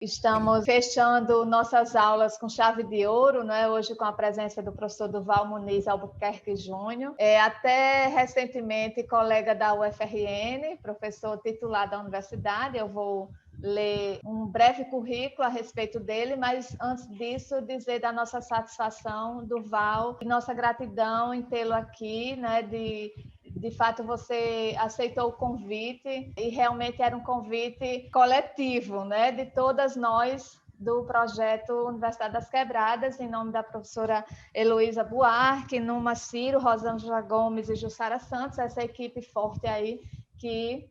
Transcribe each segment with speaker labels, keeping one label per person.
Speaker 1: Estamos fechando nossas aulas com chave de ouro, né? Hoje com a presença do professor Durval Muniz Albuquerque Júnior, até recentemente colega da UFRN, professor titular da universidade. Eu vou ler um breve currículo a respeito dele, mas antes disso dizer da nossa satisfação, Durval, e nossa gratidão em tê-lo aqui, né? De fato, você aceitou o convite e realmente era um convite coletivo, né, de todas nós do projeto Universidade das Quebradas, em nome da professora Heloísa Buarque, Numa Ciro, Rosângela Gomes e Jussara Santos, essa equipe forte aí que,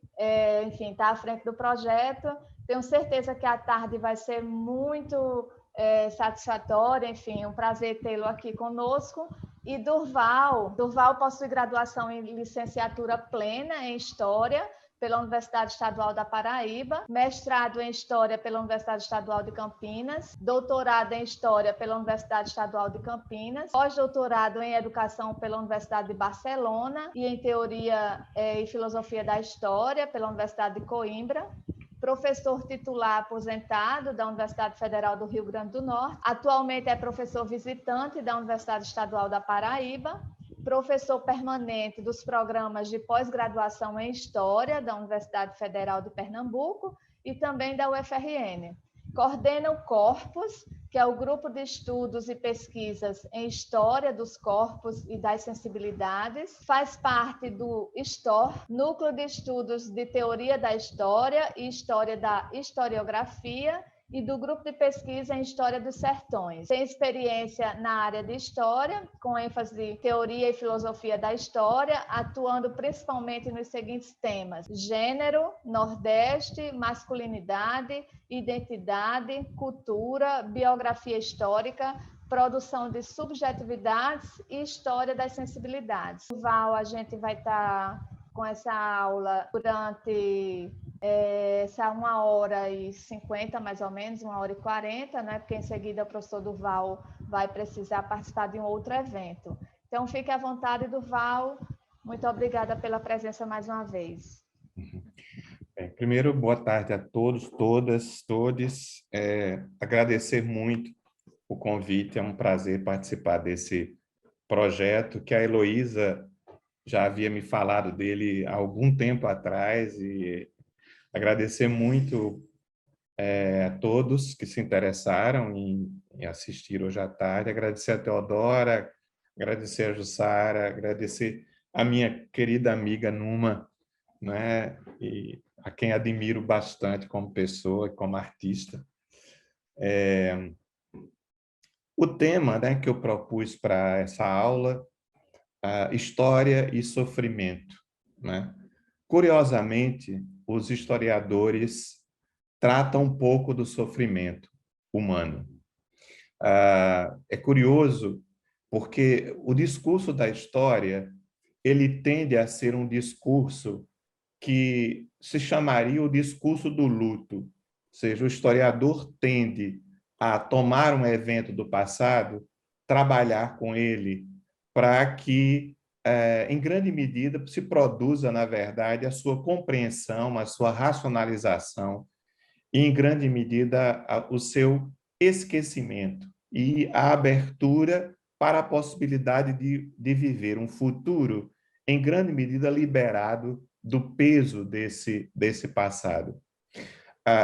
Speaker 1: enfim, está à frente do projeto. Tenho certeza que a tarde vai ser muito satisfatória, enfim, um prazer tê-lo aqui conosco. E Durval possui graduação em licenciatura plena em História pela Universidade Estadual da Paraíba, mestrado em História pela Universidade Estadual de Campinas, doutorado em História pela Universidade Estadual de Campinas, pós-doutorado em Educação pela Universidade de Barcelona e em Teoria e Filosofia da História pela Universidade de Coimbra, professor titular aposentado da Universidade Federal do Rio Grande do Norte. Atualmente é professor visitante da Universidade Estadual da Paraíba, professor permanente dos programas de pós-graduação em História da Universidade Federal de Pernambuco e também da UFRN. Coordena o Corpus, que é o Grupo de Estudos e Pesquisas em História dos Corpos e das Sensibilidades. Faz parte do STOR, Núcleo de Estudos de Teoria da História e História da Historiografia, e do Grupo de Pesquisa em História dos Sertões. Tem experiência na área de História, com ênfase em Teoria e Filosofia da História, atuando principalmente nos seguintes temas: gênero, Nordeste, masculinidade, identidade, cultura, biografia histórica, produção de subjetividades e história das sensibilidades. Val, a gente vai estar com essa aula durante essa 1h50, mais ou menos, 1h40, né? Porque em seguida o professor Durval vai precisar participar de um outro evento. Então, fique à vontade, Durval. Muito obrigada pela presença mais uma vez.
Speaker 2: Primeiro, boa tarde a todos, todas, todes. Agradecer muito o convite, é um prazer participar desse projeto que a Heloísa já havia me falado dele há algum tempo atrás, e agradecer muito a todos que se interessaram em assistir hoje à tarde, agradecer a Teodora, agradecer a Jussara, agradecer a minha querida amiga Numa, né, e a quem admiro bastante como pessoa e como artista. O tema, né, que eu propus para essa aula, História e Sofrimento, né? Curiosamente, os historiadores tratam um pouco do sofrimento humano. É curioso porque o discurso da história ele tende a ser um discurso que se chamaria o discurso do luto, ou seja, o historiador tende a tomar um evento do passado, trabalhar com ele para que, em grande medida, se produza, na verdade, a sua compreensão, a sua racionalização e, em grande medida, o seu esquecimento e a abertura para a possibilidade de viver um futuro, em grande medida, liberado do peso desse passado.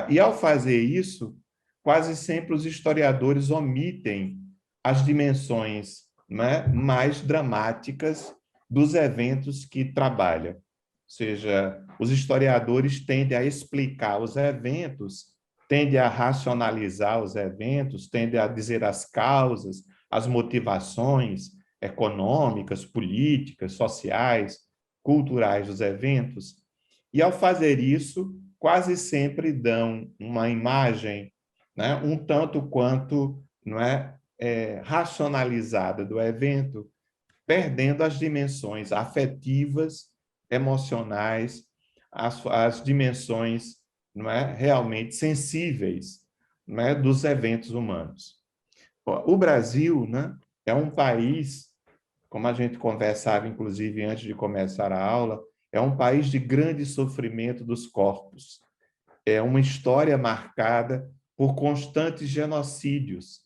Speaker 2: E, ao fazer isso, quase sempre os historiadores omitem as dimensões, né, mais dramáticas dos eventos que trabalham. Ou seja, os historiadores tendem a explicar os eventos, tendem a racionalizar os eventos, tendem a dizer as causas, as motivações econômicas, políticas, sociais, culturais dos eventos, e, ao fazer isso, quase sempre dão uma imagem, né, um tanto quanto, não é, racionalizada do evento, perdendo as dimensões afetivas, emocionais, as dimensões, não é, realmente sensíveis, não é, dos eventos humanos. O Brasil, né, é um país, como a gente conversava, inclusive, antes de começar a aula, é um país de grande sofrimento dos corpos. É uma história marcada por constantes genocídios,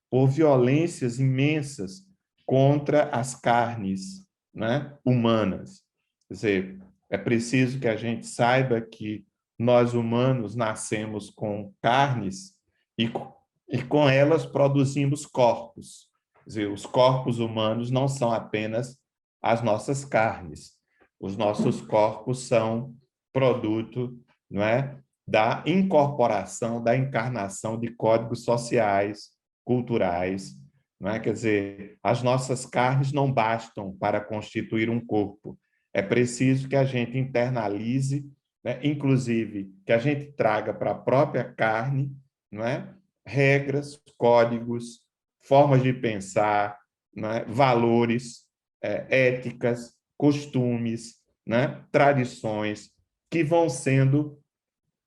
Speaker 2: por violências imensas contra as carnes, né, humanas. Quer dizer, é preciso que a gente saiba que nós humanos nascemos com carnes e com elas produzimos corpos. Quer dizer, os corpos humanos não são apenas as nossas carnes. Os nossos corpos são produto, não é, da incorporação, da encarnação de códigos sociais, culturais, não é? Quer dizer, as nossas carnes não bastam para constituir um corpo. É preciso que a gente internalize, né? Inclusive, que a gente traga para a própria carne, não é? Regras, códigos, formas de pensar, não é? Valores, éticas, costumes, né? Tradições que vão sendo,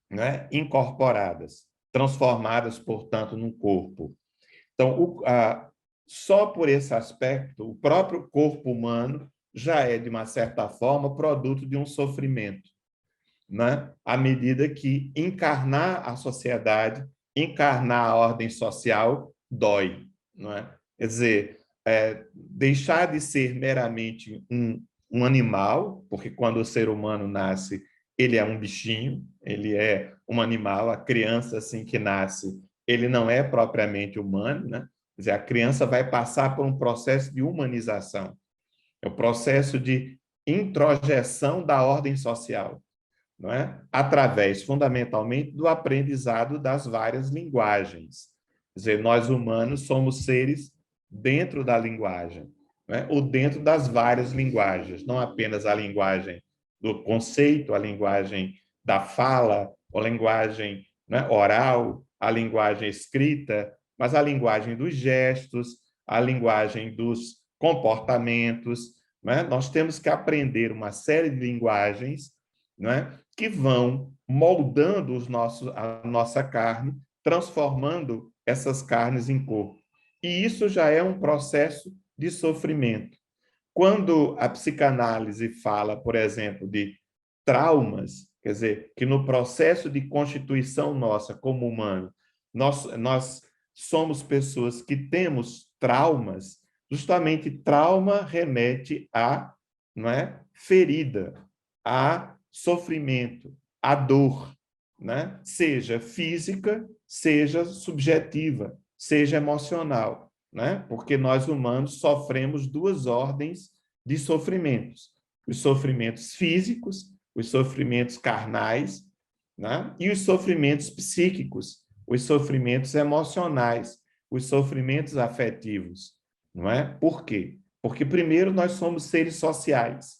Speaker 2: né, incorporadas, transformadas, portanto, num corpo. Então, só por esse aspecto, o próprio corpo humano já é, de uma certa forma, produto de um sofrimento, né? À medida que encarnar a sociedade, encarnar a ordem social, dói, não é? Quer dizer, deixar de ser meramente um animal, porque quando o ser humano nasce, ele é um bichinho, ele é um animal, a criança assim que nasce, ele não é propriamente humano, né? Quer dizer, a criança vai passar por um processo de humanização, é o processo de introjeção da ordem social, não é? Através, fundamentalmente, do aprendizado das várias linguagens. Quer dizer, nós humanos somos seres dentro da linguagem, não é? Ou dentro das várias linguagens, não apenas a linguagem do conceito, a linguagem da fala, a linguagem, né, oral, a linguagem escrita, mas a linguagem dos gestos, a linguagem dos comportamentos. Não é? Nós temos que aprender uma série de linguagens, não é? Que vão moldando a nossa carne, transformando essas carnes em corpo. E isso já é um processo de sofrimento. Quando a psicanálise fala, por exemplo, de traumas, quer dizer, que no processo de constituição nossa como humano, nós somos pessoas que temos traumas, justamente trauma remete a, não é, ferida, a sofrimento, a dor, né? Seja física, seja subjetiva, seja emocional, né? Porque nós humanos sofremos duas ordens de sofrimentos: os sofrimentos físicos, os sofrimentos carnais, né? E os sofrimentos psíquicos, os sofrimentos emocionais, os sofrimentos afetivos, não é? Por quê? Porque primeiro nós somos seres sociais,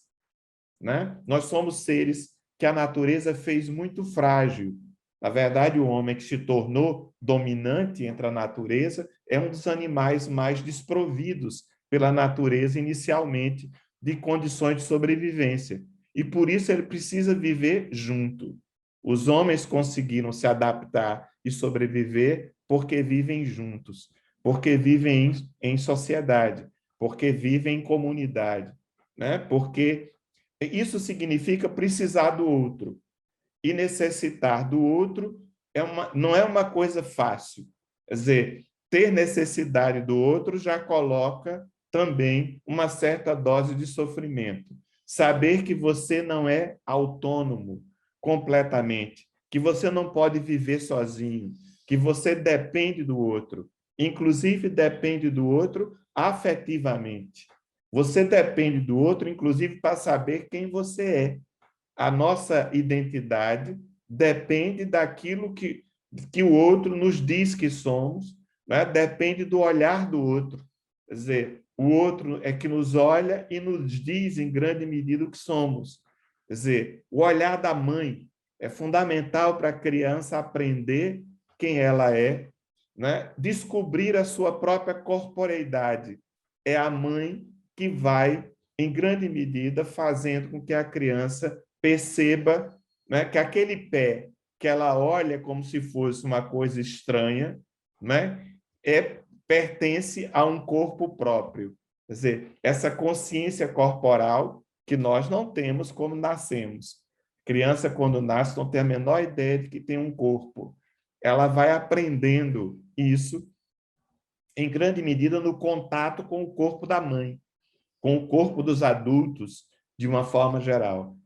Speaker 2: né? Nós somos seres que a natureza fez muito frágil. Na verdade, o homem que se tornou dominante entre a natureza é um dos animais mais desprovidos pela natureza inicialmente de condições de sobrevivência. E por isso ele precisa viver junto. Os homens conseguiram se adaptar e sobreviver porque vivem juntos, porque vivem em sociedade, porque vivem em comunidade, né? Porque isso significa precisar do outro. E necessitar do outro não é uma coisa fácil. Quer dizer, ter necessidade do outro já coloca também uma certa dose de sofrimento. Saber que você não é autônomo completamente, que você não pode viver sozinho, que você depende do outro, inclusive depende do outro afetivamente. Você depende do outro, inclusive, para saber quem você é. A nossa identidade depende daquilo que o outro nos diz que somos, né? Depende do olhar do outro. Quer dizer, o outro é que nos olha e nos diz, em grande medida, o que somos. Quer dizer, o olhar da mãe é fundamental para a criança aprender quem ela é, né? Descobrir a sua própria corporeidade. É a mãe que vai, em grande medida, fazendo com que a criança perceba, né, que aquele pé que ela olha como se fosse uma coisa estranha, né, pertence a um corpo próprio. Quer dizer, essa consciência corporal que nós não temos quando nascemos. Criança, quando nasce, não tem a menor ideia de que tem um corpo. ela vai aprendendo isso, em grande medida, no contato com o corpo da mãe, com o corpo dos adultos, de uma forma geral.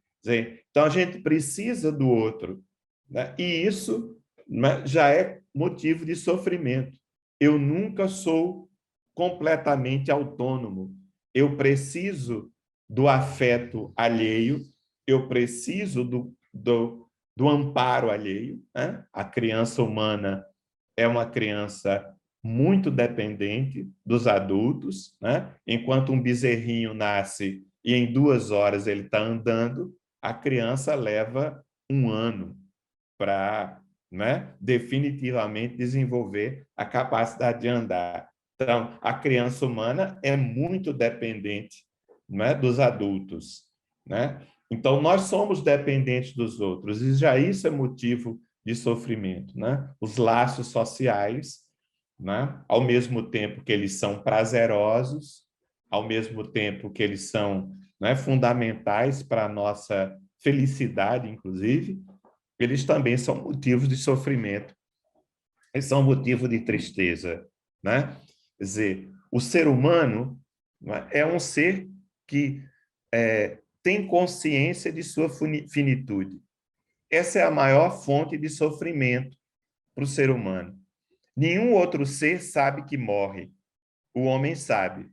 Speaker 2: Então, a gente precisa do outro, né? E isso, né, já é motivo de sofrimento. Eu nunca sou completamente autônomo. Eu preciso do afeto alheio, eu preciso do amparo alheio, né? A criança humana é uma criança muito dependente dos adultos, né? Enquanto um bezerrinho nasce e em 2 horas ele está andando, a criança leva 1 ano para, né, definitivamente desenvolver a capacidade de andar. Então, a criança humana é muito dependente, né, dos adultos, né? Então, nós somos dependentes dos outros, e já isso é motivo de sofrimento, né? Os laços sociais, né? Ao mesmo tempo que eles são prazerosos, ao mesmo tempo que eles são, né, fundamentais para a nossa felicidade, inclusive, eles também são motivos de sofrimento, eles são motivo de tristeza, né? Quer dizer, o ser humano, né, é um ser que tem consciência de sua finitude. Essa é a maior fonte de sofrimento para o ser humano. Nenhum outro ser sabe que morre. O homem sabe.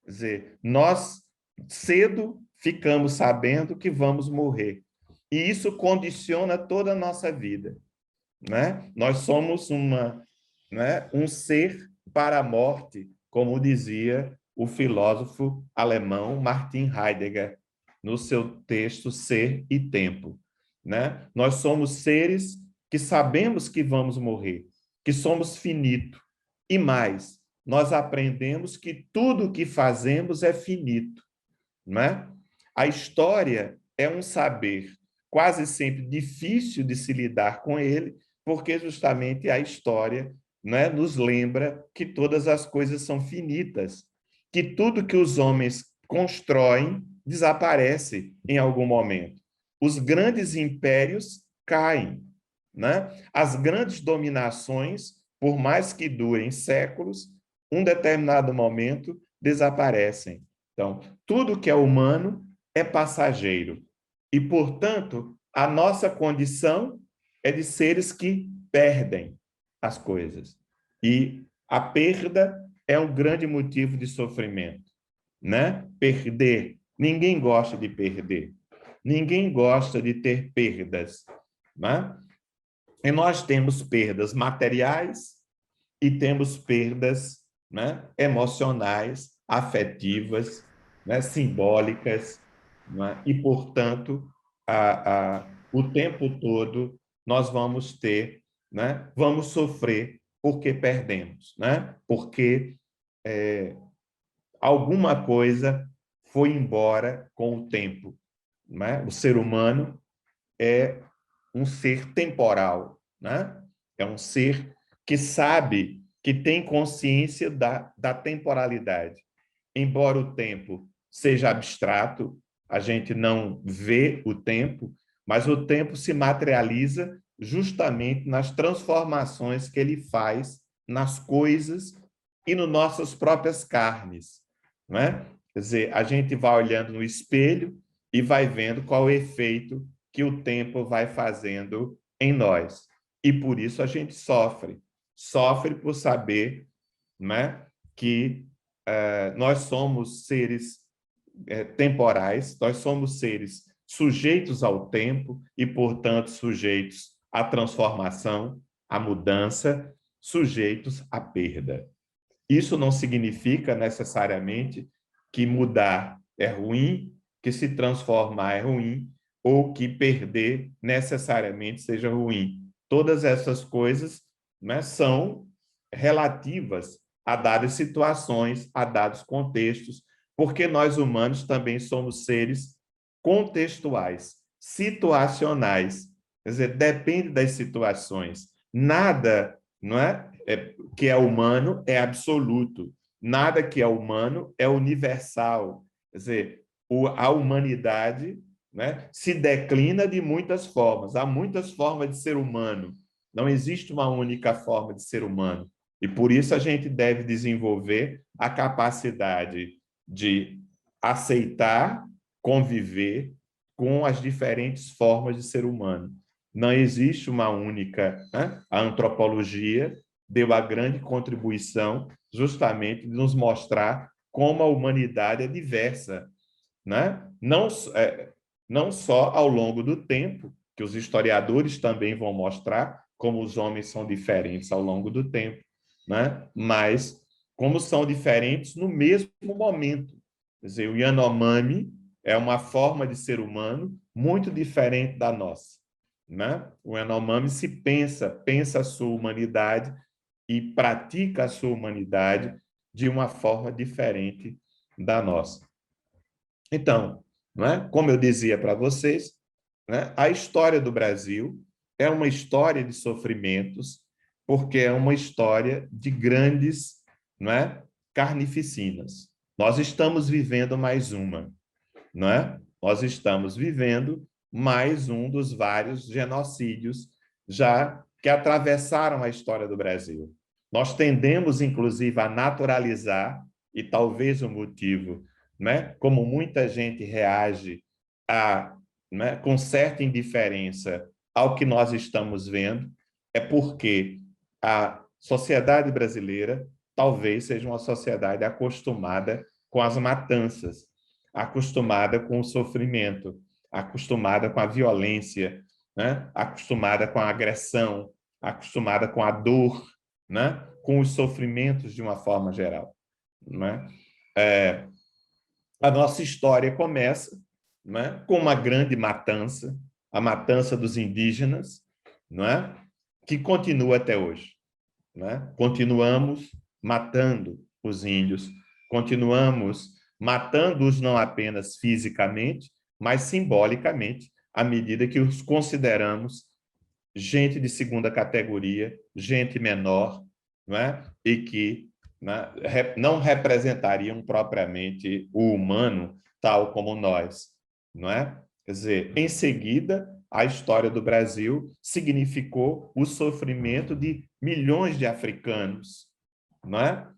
Speaker 2: Quer dizer, nós cedo ficamos sabendo que vamos morrer. E isso condiciona toda a nossa vida, né? Nós somos um ser para a morte, como dizia o filósofo alemão Martin Heidegger no seu texto Ser e Tempo, né? Nós somos seres que sabemos que vamos morrer, que somos finito. E mais, nós aprendemos que tudo o que fazemos é finito, né? A história é um saber quase sempre difícil de se lidar com ele, porque justamente a história, né, nos lembra que todas as coisas são finitas, que tudo que os homens constroem desaparece em algum momento. Os grandes impérios caem, né? As grandes dominações, por mais que durem séculos, um determinado momento desaparecem. Então, tudo que é humano é passageiro. E, portanto, a nossa condição é de seres que perdem as coisas. E a perda é um grande motivo de sofrimento, né? Perder. Ninguém gosta de perder. Ninguém gosta de ter perdas, né? E nós temos perdas materiais e temos perdas, né, emocionais, afetivas, né, simbólicas, né? E, portanto, o tempo todo nós vamos ter, né, vamos sofrer porque perdemos, né? Porque alguma coisa foi embora com o tempo, né? O ser humano é um ser temporal, né? É um ser que sabe, que tem consciência da temporalidade. Embora o tempo seja abstrato, a gente não vê o tempo, mas o tempo se materializa justamente nas transformações que ele faz nas coisas e nas nossas próprias carnes, não é? Quer dizer, a gente vai olhando no espelho e vai vendo qual é o efeito que o tempo vai fazendo em nós. E por isso a gente sofre. Sofre por saber, né, que nós somos seres temporais, nós somos seres sujeitos ao tempo e, portanto, sujeitos à transformação, à mudança, sujeitos à perda. Isso não significa necessariamente que mudar é ruim, que se transformar é ruim, ou que perder necessariamente seja ruim. Todas essas coisas, né, são relativas a dadas situações, a dados contextos, porque nós humanos também somos seres contextuais, situacionais. Quer dizer, depende das situações. Nada, não é, que é humano é absoluto. Nada que é humano é universal. Quer dizer, a humanidade, né, se declina de muitas formas. Há muitas formas de ser humano, Não existe uma única forma de ser humano. E por isso a gente deve desenvolver a capacidade de aceitar, conviver com as diferentes formas de ser humano. Não existe uma única, né? A antropologia deu a grande contribuição justamente de nos mostrar como a humanidade é diversa, né? Não só ao longo do tempo, que os historiadores também vão mostrar como os homens são diferentes ao longo do tempo, né? Mas como são diferentes no mesmo momento. Quer dizer, o Yanomami é uma forma de ser humano muito diferente da nossa, né? O Yanomami se pensa a sua humanidade e pratica a sua humanidade de uma forma diferente da nossa. Então, não é? Como eu dizia para vocês, né, a história do Brasil é uma história de sofrimentos, porque é uma história de grandes, não é, carnificinas. Nós estamos vivendo mais uma, não é? Nós estamos vivendo mais um dos vários genocídios já que atravessaram a história do Brasil. Nós tendemos, inclusive, a naturalizar, e talvez o motivo, né, como muita gente reage a, né, com certa indiferença ao que nós estamos vendo, é porque a sociedade brasileira talvez seja uma sociedade acostumada com as matanças, acostumada com o sofrimento, acostumada com a violência, né? Acostumada com a agressão, acostumada com a dor, né? Com os sofrimentos de uma forma geral. Né? A nossa história começa, né, com uma grande matança, a matança dos indígenas, não é? Que continua até hoje. Né? Continuamos matando os índios, continuamos matando-os não apenas fisicamente, mas simbolicamente, à medida que os consideramos gente de segunda categoria, gente menor, não é? E que, né, não representariam propriamente o humano tal como nós, não é? Quer dizer, em seguida, a história do Brasil significou o sofrimento de milhões de africanos, não é?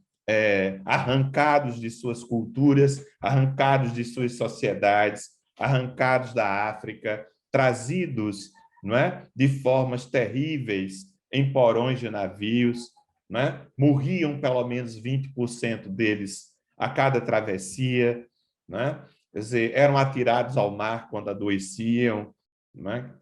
Speaker 2: Arrancados de suas culturas, arrancados de suas sociedades, arrancados da África, trazidos, não é, de formas terríveis em porões de navios, não é? Morriam pelo menos 20% deles a cada travessia, não é? Quer dizer, eram atirados ao mar quando adoeciam, né?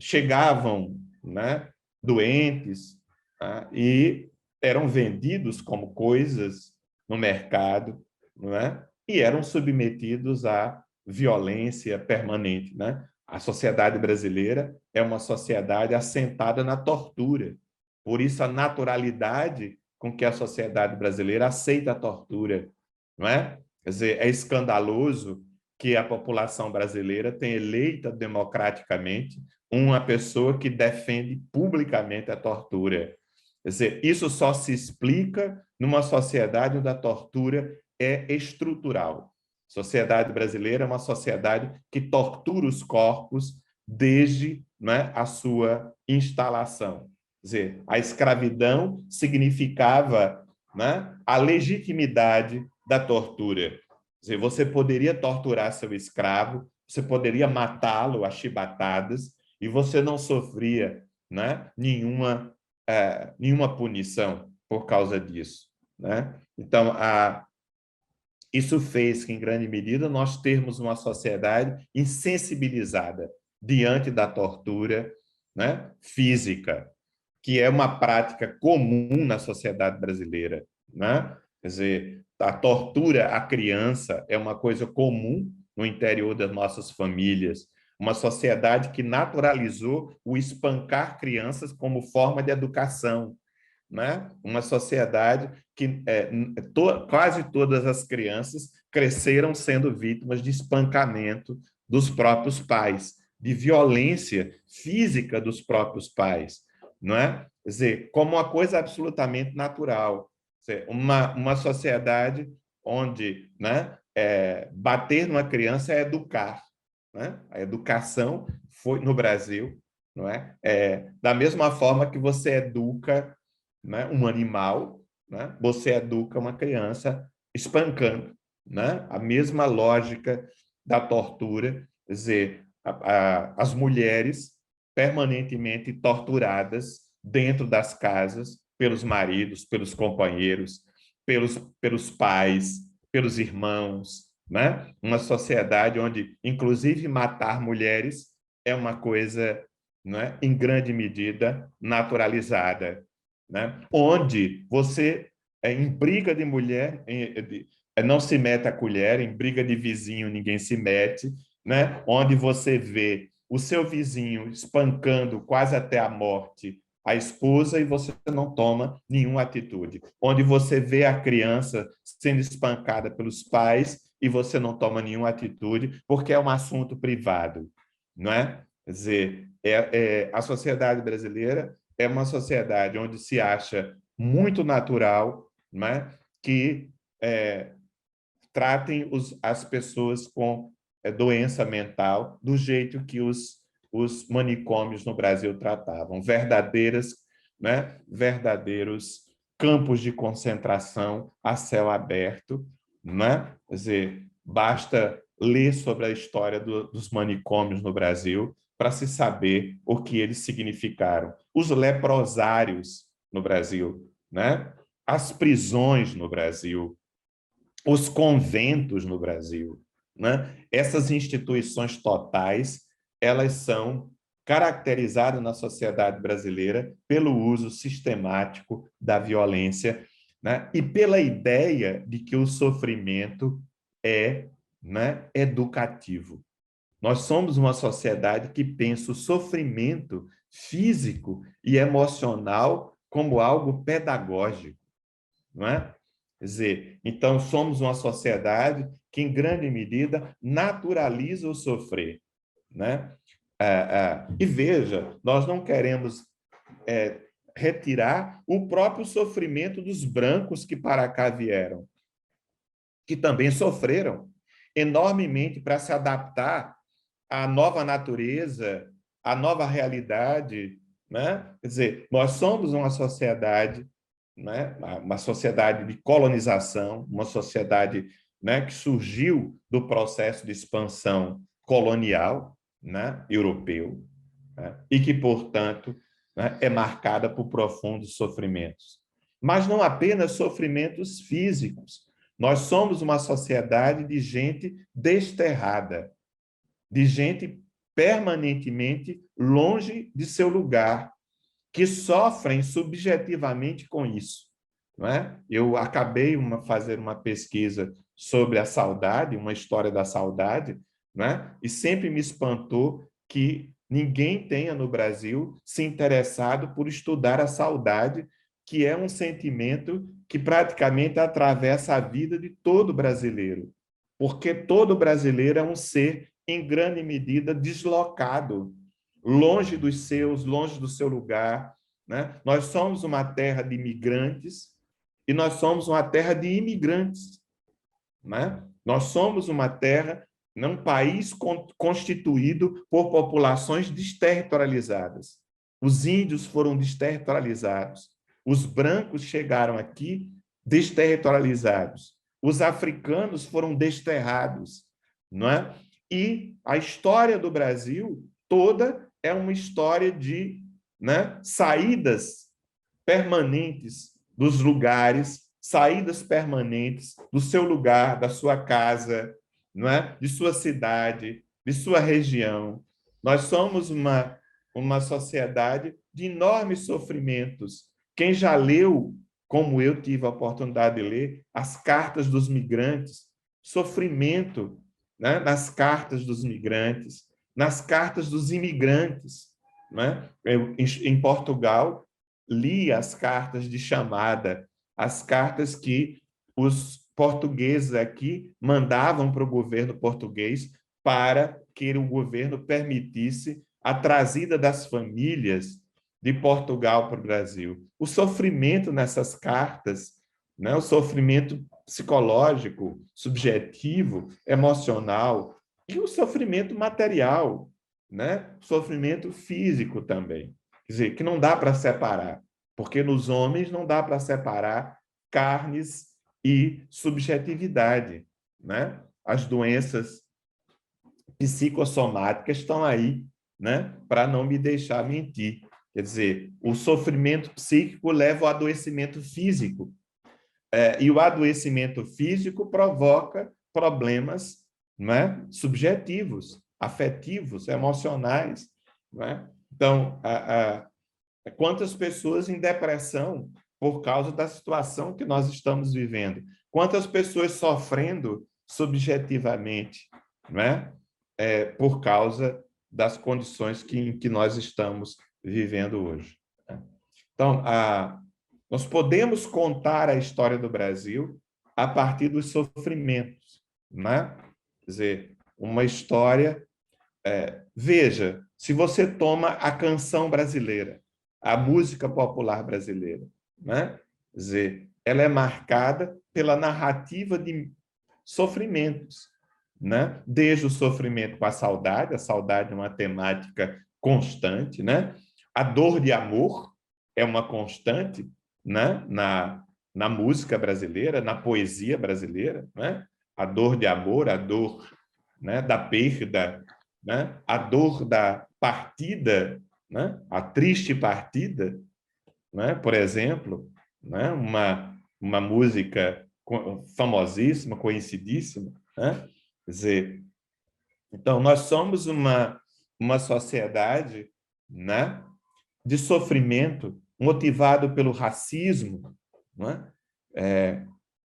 Speaker 2: Chegavam, né, doentes, né, e eram vendidos como coisas no mercado, não é? E eram submetidos à violência permanente. Né? A sociedade brasileira é uma sociedade assentada na tortura. Por isso, a naturalidade com que a sociedade brasileira aceita a tortura. Não é? Quer dizer, é escandaloso que a população brasileira tenha eleita democraticamente uma pessoa que defende publicamente a tortura. Quer dizer, isso só se explica numa sociedade onde a tortura é estrutural. A sociedade brasileira é uma sociedade que tortura os corpos desde, né, a sua instalação. Quer dizer, a escravidão significava, né, a legitimidade da tortura. Quer dizer, você poderia torturar seu escravo, você poderia matá-lo a chibatadas e você não sofria, né, nenhuma punição por causa disso. Né? Então, isso fez que, em grande medida, nós termos uma sociedade insensibilizada diante da tortura, né, física, que é uma prática comum na sociedade brasileira. Né? Quer dizer, a tortura à criança é uma coisa comum no interior das nossas famílias, uma sociedade que naturalizou o espancar crianças como forma de educação. Né? Uma sociedade que quase todas as crianças cresceram sendo vítimas de espancamento dos próprios pais, de violência física dos próprios pais, não é? Quer dizer, como uma coisa absolutamente natural. Quer dizer, uma sociedade onde, né, bater numa criança é educar. Né? A educação foi no Brasil não é? Da mesma forma que você educa, né, um animal, né, você educa uma criança espancando, né? A mesma lógica da tortura, quer dizer, as mulheres permanentemente torturadas dentro das casas pelos maridos, pelos companheiros, pelos pais, pelos irmãos, né? Uma sociedade onde, inclusive, matar mulheres é uma coisa, né, em grande medida naturalizada, né? Onde você, em briga de mulher, não se mete a colher, em briga de vizinho ninguém se mete, né? Onde você vê o seu vizinho espancando quase até a morte a esposa e você não toma nenhuma atitude. Onde você vê a criança sendo espancada pelos pais e você não toma nenhuma atitude, porque é um assunto privado, não é? Quer dizer, a sociedade brasileira é uma sociedade onde se acha muito natural, não é? Que tratem as pessoas com doença mental do jeito que os manicômios no Brasil tratavam, verdadeiros campos de concentração a céu aberto, né? Quer dizer, basta ler sobre a história dos manicômios no Brasil para se saber o que eles significaram. Os leprosários no Brasil, né? As prisões no Brasil, os conventos no Brasil, né? Essas instituições totais, elas são caracterizadas na sociedade brasileira pelo uso sistemático da violência, né? E pela ideia de que o sofrimento é, né, educativo. Nós somos uma sociedade que pensa o sofrimento físico e emocional como algo pedagógico, não é? Quer dizer, então somos uma sociedade que, em grande medida, naturaliza o sofrer, né? E veja, nós não queremos retirar o próprio sofrimento dos brancos que para cá vieram, que também sofreram enormemente para se adaptar à nova natureza, à nova realidade, né? Quer dizer, nós somos uma sociedade, né, uma sociedade de colonização, uma sociedade, né, que surgiu do processo de expansão colonial, né, europeu, né, e que, portanto, né, é marcada por profundos sofrimentos. Mas não apenas sofrimentos físicos. Nós somos uma sociedade de gente desterrada, de gente permanentemente longe de seu lugar, que sofrem subjetivamente com isso. Não é? Eu acabei de fazer uma pesquisa sobre a saudade, uma história da saudade, não é? E sempre me espantou que ninguém tenha no Brasil se interessado por estudar a saudade, que é um sentimento que praticamente atravessa a vida de todo brasileiro, porque todo brasileiro é um ser, em grande medida, deslocado, longe dos seus, longe do seu lugar, né? Nós somos uma terra de imigrantes e nós somos uma terra de imigrantes, né? Nós somos uma terra, um país constituído por populações desterritorializadas. Os índios foram desterritorializados, os brancos chegaram aqui desterritorializados, os africanos foram desterrados, não é? E a história do Brasil toda é uma história de, né, saídas permanentes dos lugares, saídas permanentes do seu lugar, da sua casa, não é? De sua cidade, de sua região. Nós somos uma sociedade de enormes sofrimentos. Quem já leu, como eu tive a oportunidade de ler, as cartas dos migrantes, sofrimento, né, nas cartas dos migrantes, nas cartas dos imigrantes. Né? Em Portugal, li as cartas de chamada, as cartas que os portugueses aqui mandavam para o governo português para que o governo permitisse a trazida das famílias de Portugal para o Brasil. O sofrimento nessas cartas, né? O sofrimento psicológico, subjetivo, emocional, e o sofrimento material, né, sofrimento físico também. Quer dizer, que não dá para separar, porque nos homens não dá para separar carnes e subjetividade, né? As doenças psicossomáticas estão aí, né, para não me deixar mentir. Quer dizer, o sofrimento psíquico leva ao adoecimento físico, e o adoecimento físico provoca problemas, não é, subjetivos, afetivos, emocionais, não é? Então, quantas pessoas em depressão por causa da situação que nós estamos vivendo? Quantas pessoas sofrendo subjetivamente, não é? Por causa das condições em que nós estamos vivendo hoje. Então, nós podemos contar a história do Brasil a partir dos sofrimentos, né? Quer dizer, uma história... veja, se você toma a canção brasileira, a música popular brasileira, né? Quer dizer, ela é marcada pela narrativa de sofrimentos, né? Desde o sofrimento com a saudade é uma temática constante, né? A dor de amor é uma constante, né? Na música brasileira, na poesia brasileira, né? A dor de amor, a dor, né, da perda, né? A dor da partida, né? A triste partida, né? Por exemplo, né? Uma música famosíssima, conhecidíssima, né? Quer dizer, então, nós somos uma sociedade, né, de sofrimento motivado pelo racismo, né?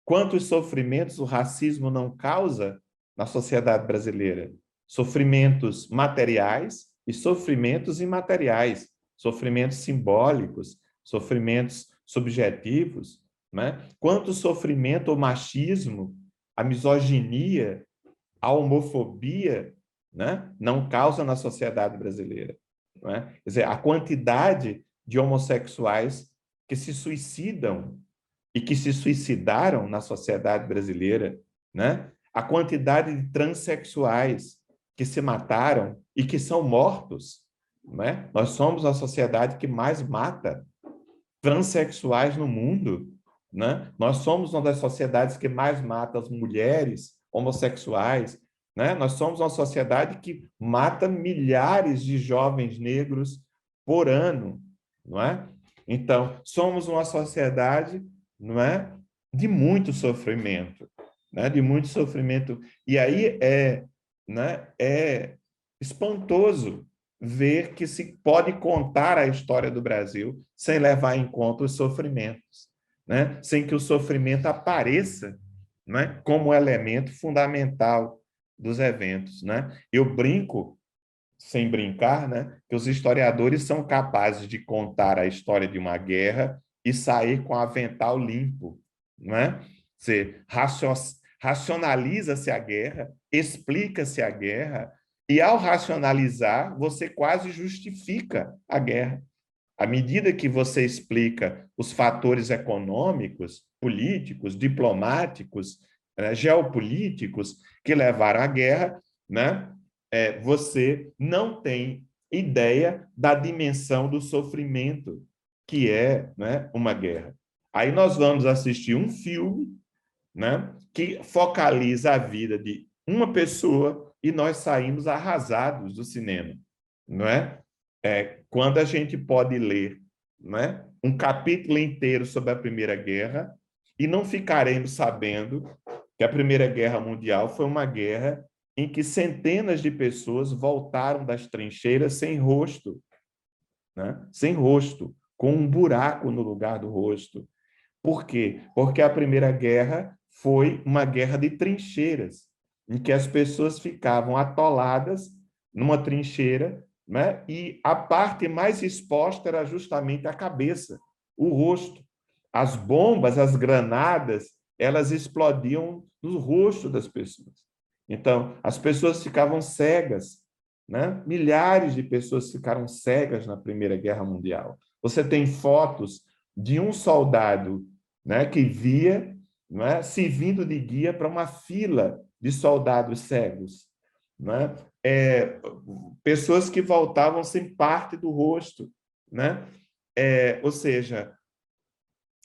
Speaker 2: Quantos sofrimentos o racismo não causa na sociedade brasileira? Sofrimentos materiais e sofrimentos imateriais, sofrimentos simbólicos, sofrimentos subjetivos, né? Quanto sofrimento o machismo, a misoginia, a homofobia, né, não causa na sociedade brasileira, não é? Quer dizer, a quantidade de homossexuais que se suicidam e que se suicidaram na sociedade brasileira, né? A quantidade de transexuais que se mataram e que são mortos, né? Nós somos a sociedade que mais mata transexuais no mundo, né? Nós somos uma das sociedades que mais mata as mulheres homossexuais, né? Nós somos uma sociedade que mata milhares de jovens negros por ano, não é? Então, somos uma sociedade, não é, de muito sofrimento, né? De muito sofrimento. E aí né, é espantoso ver que se pode contar a história do Brasil sem levar em conta os sofrimentos, né? Sem que o sofrimento apareça, né, como elemento fundamental dos eventos, né? Eu brinco, sem brincar, né, que os historiadores são capazes de contar a história de uma guerra e sair com o avental limpo, né? Racionaliza-se a guerra, explica-se a guerra, e ao racionalizar, você quase justifica a guerra. À medida que você explica os fatores econômicos, políticos, diplomáticos, né, geopolíticos que levaram à guerra, né, você não tem ideia da dimensão do sofrimento que é, né, uma guerra. Aí nós vamos assistir um filme, né, que focaliza a vida de uma pessoa e nós saímos arrasados do cinema, não é? Quando a gente pode ler, não é, um capítulo inteiro sobre a Primeira Guerra e não ficaremos sabendo que a Primeira Guerra Mundial foi uma guerra em que centenas de pessoas voltaram das trincheiras sem rosto, né? Sem rosto, com um buraco no lugar do rosto. Por quê? Porque a Primeira Guerra foi uma guerra de trincheiras, em que as pessoas ficavam atoladas numa trincheira, né? E a parte mais exposta era justamente a cabeça, o rosto. As bombas, as granadas, elas explodiam no rosto das pessoas. Então, as pessoas ficavam cegas, né? Milhares de pessoas ficaram cegas na Primeira Guerra Mundial. Você tem fotos de um soldado, né, que via, né, servindo de guia para uma fila de soldados cegos, né? Pessoas que voltavam sem parte do rosto, né? Ou seja,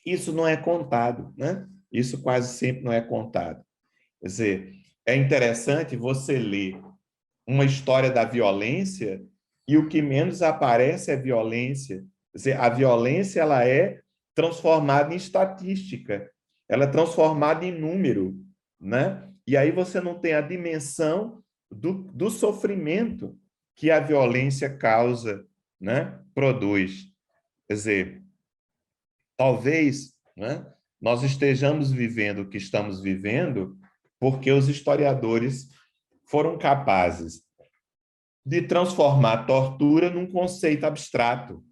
Speaker 2: isso não é contado, né? Isso quase sempre não é contado. Quer dizer, é interessante você ler uma história da violência e o que menos aparece é violência. Quer dizer, a violência ela é transformada em estatística, ela é transformada em número, né? E aí você não tem a dimensão do sofrimento que a violência causa, né? Produz. Quer dizer, talvez, né, nós estejamos vivendo o que estamos vivendo porque os historiadores foram capazes de transformar a tortura num conceito abstrato,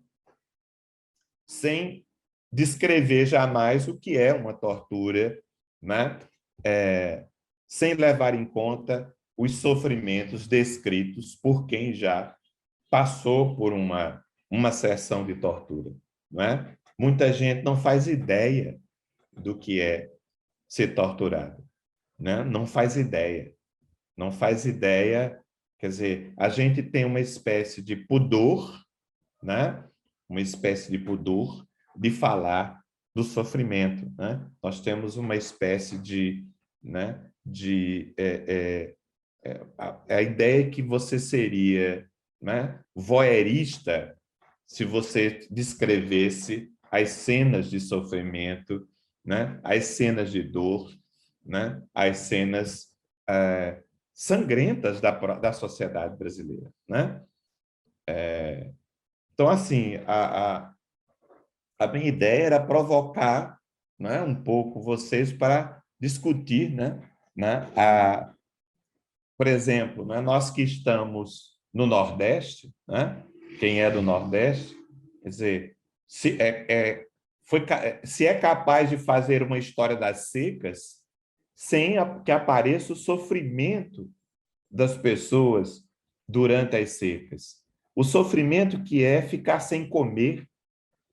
Speaker 2: sem descrever jamais o que é uma tortura, né? Sem levar em conta os sofrimentos descritos por quem já passou por uma sessão de tortura, né? Muita gente não faz ideia do que é ser torturado, né? Não faz ideia. Não faz ideia, quer dizer, a gente tem uma espécie de pudor, né? Uma espécie de pudor de falar do sofrimento, né? Nós temos uma espécie de, né? A ideia que você seria, né? Voyeurista se você descrevesse as cenas de sofrimento, né? As cenas de dor, né? As cenas sangrentas da sociedade brasileira, né? Então, assim, a minha ideia era provocar, né, um pouco vocês para discutir, né, por exemplo, né, nós que estamos no Nordeste, né, quem é do Nordeste, quer dizer, se é capaz de fazer uma história das secas sem que apareça o sofrimento das pessoas durante as secas. O sofrimento que é ficar sem comer.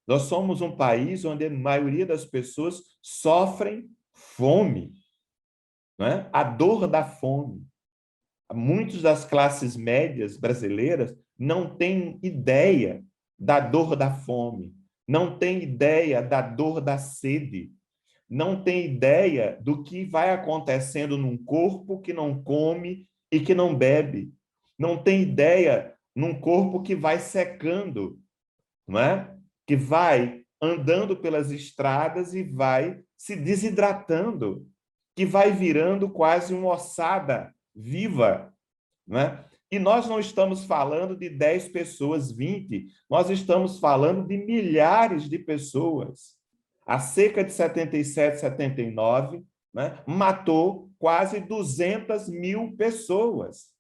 Speaker 2: Nós somos um país onde a maioria das pessoas sofrem fome, né? A dor da fome. Muitas das classes médias brasileiras não têm ideia da dor da fome, não têm ideia da dor da sede, não têm ideia do que vai acontecendo num corpo que não come e que não bebe, não tem ideia num corpo que vai secando, não é? Que vai andando pelas estradas e vai se desidratando, que vai virando quase uma ossada viva, né? E nós não estamos falando de 10 pessoas, 20, nós estamos falando de milhares de pessoas. A seca de 77, 79, né, matou quase 200 mil pessoas.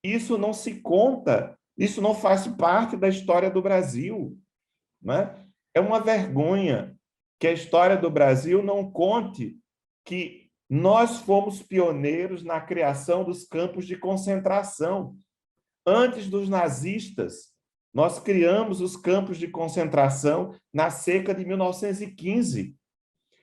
Speaker 2: Isso não se conta, isso não faz parte da história do Brasil, né? É uma vergonha que a história do Brasil não conte que nós fomos pioneiros na criação dos campos de concentração. Antes dos nazistas, nós criamos os campos de concentração na seca de 1915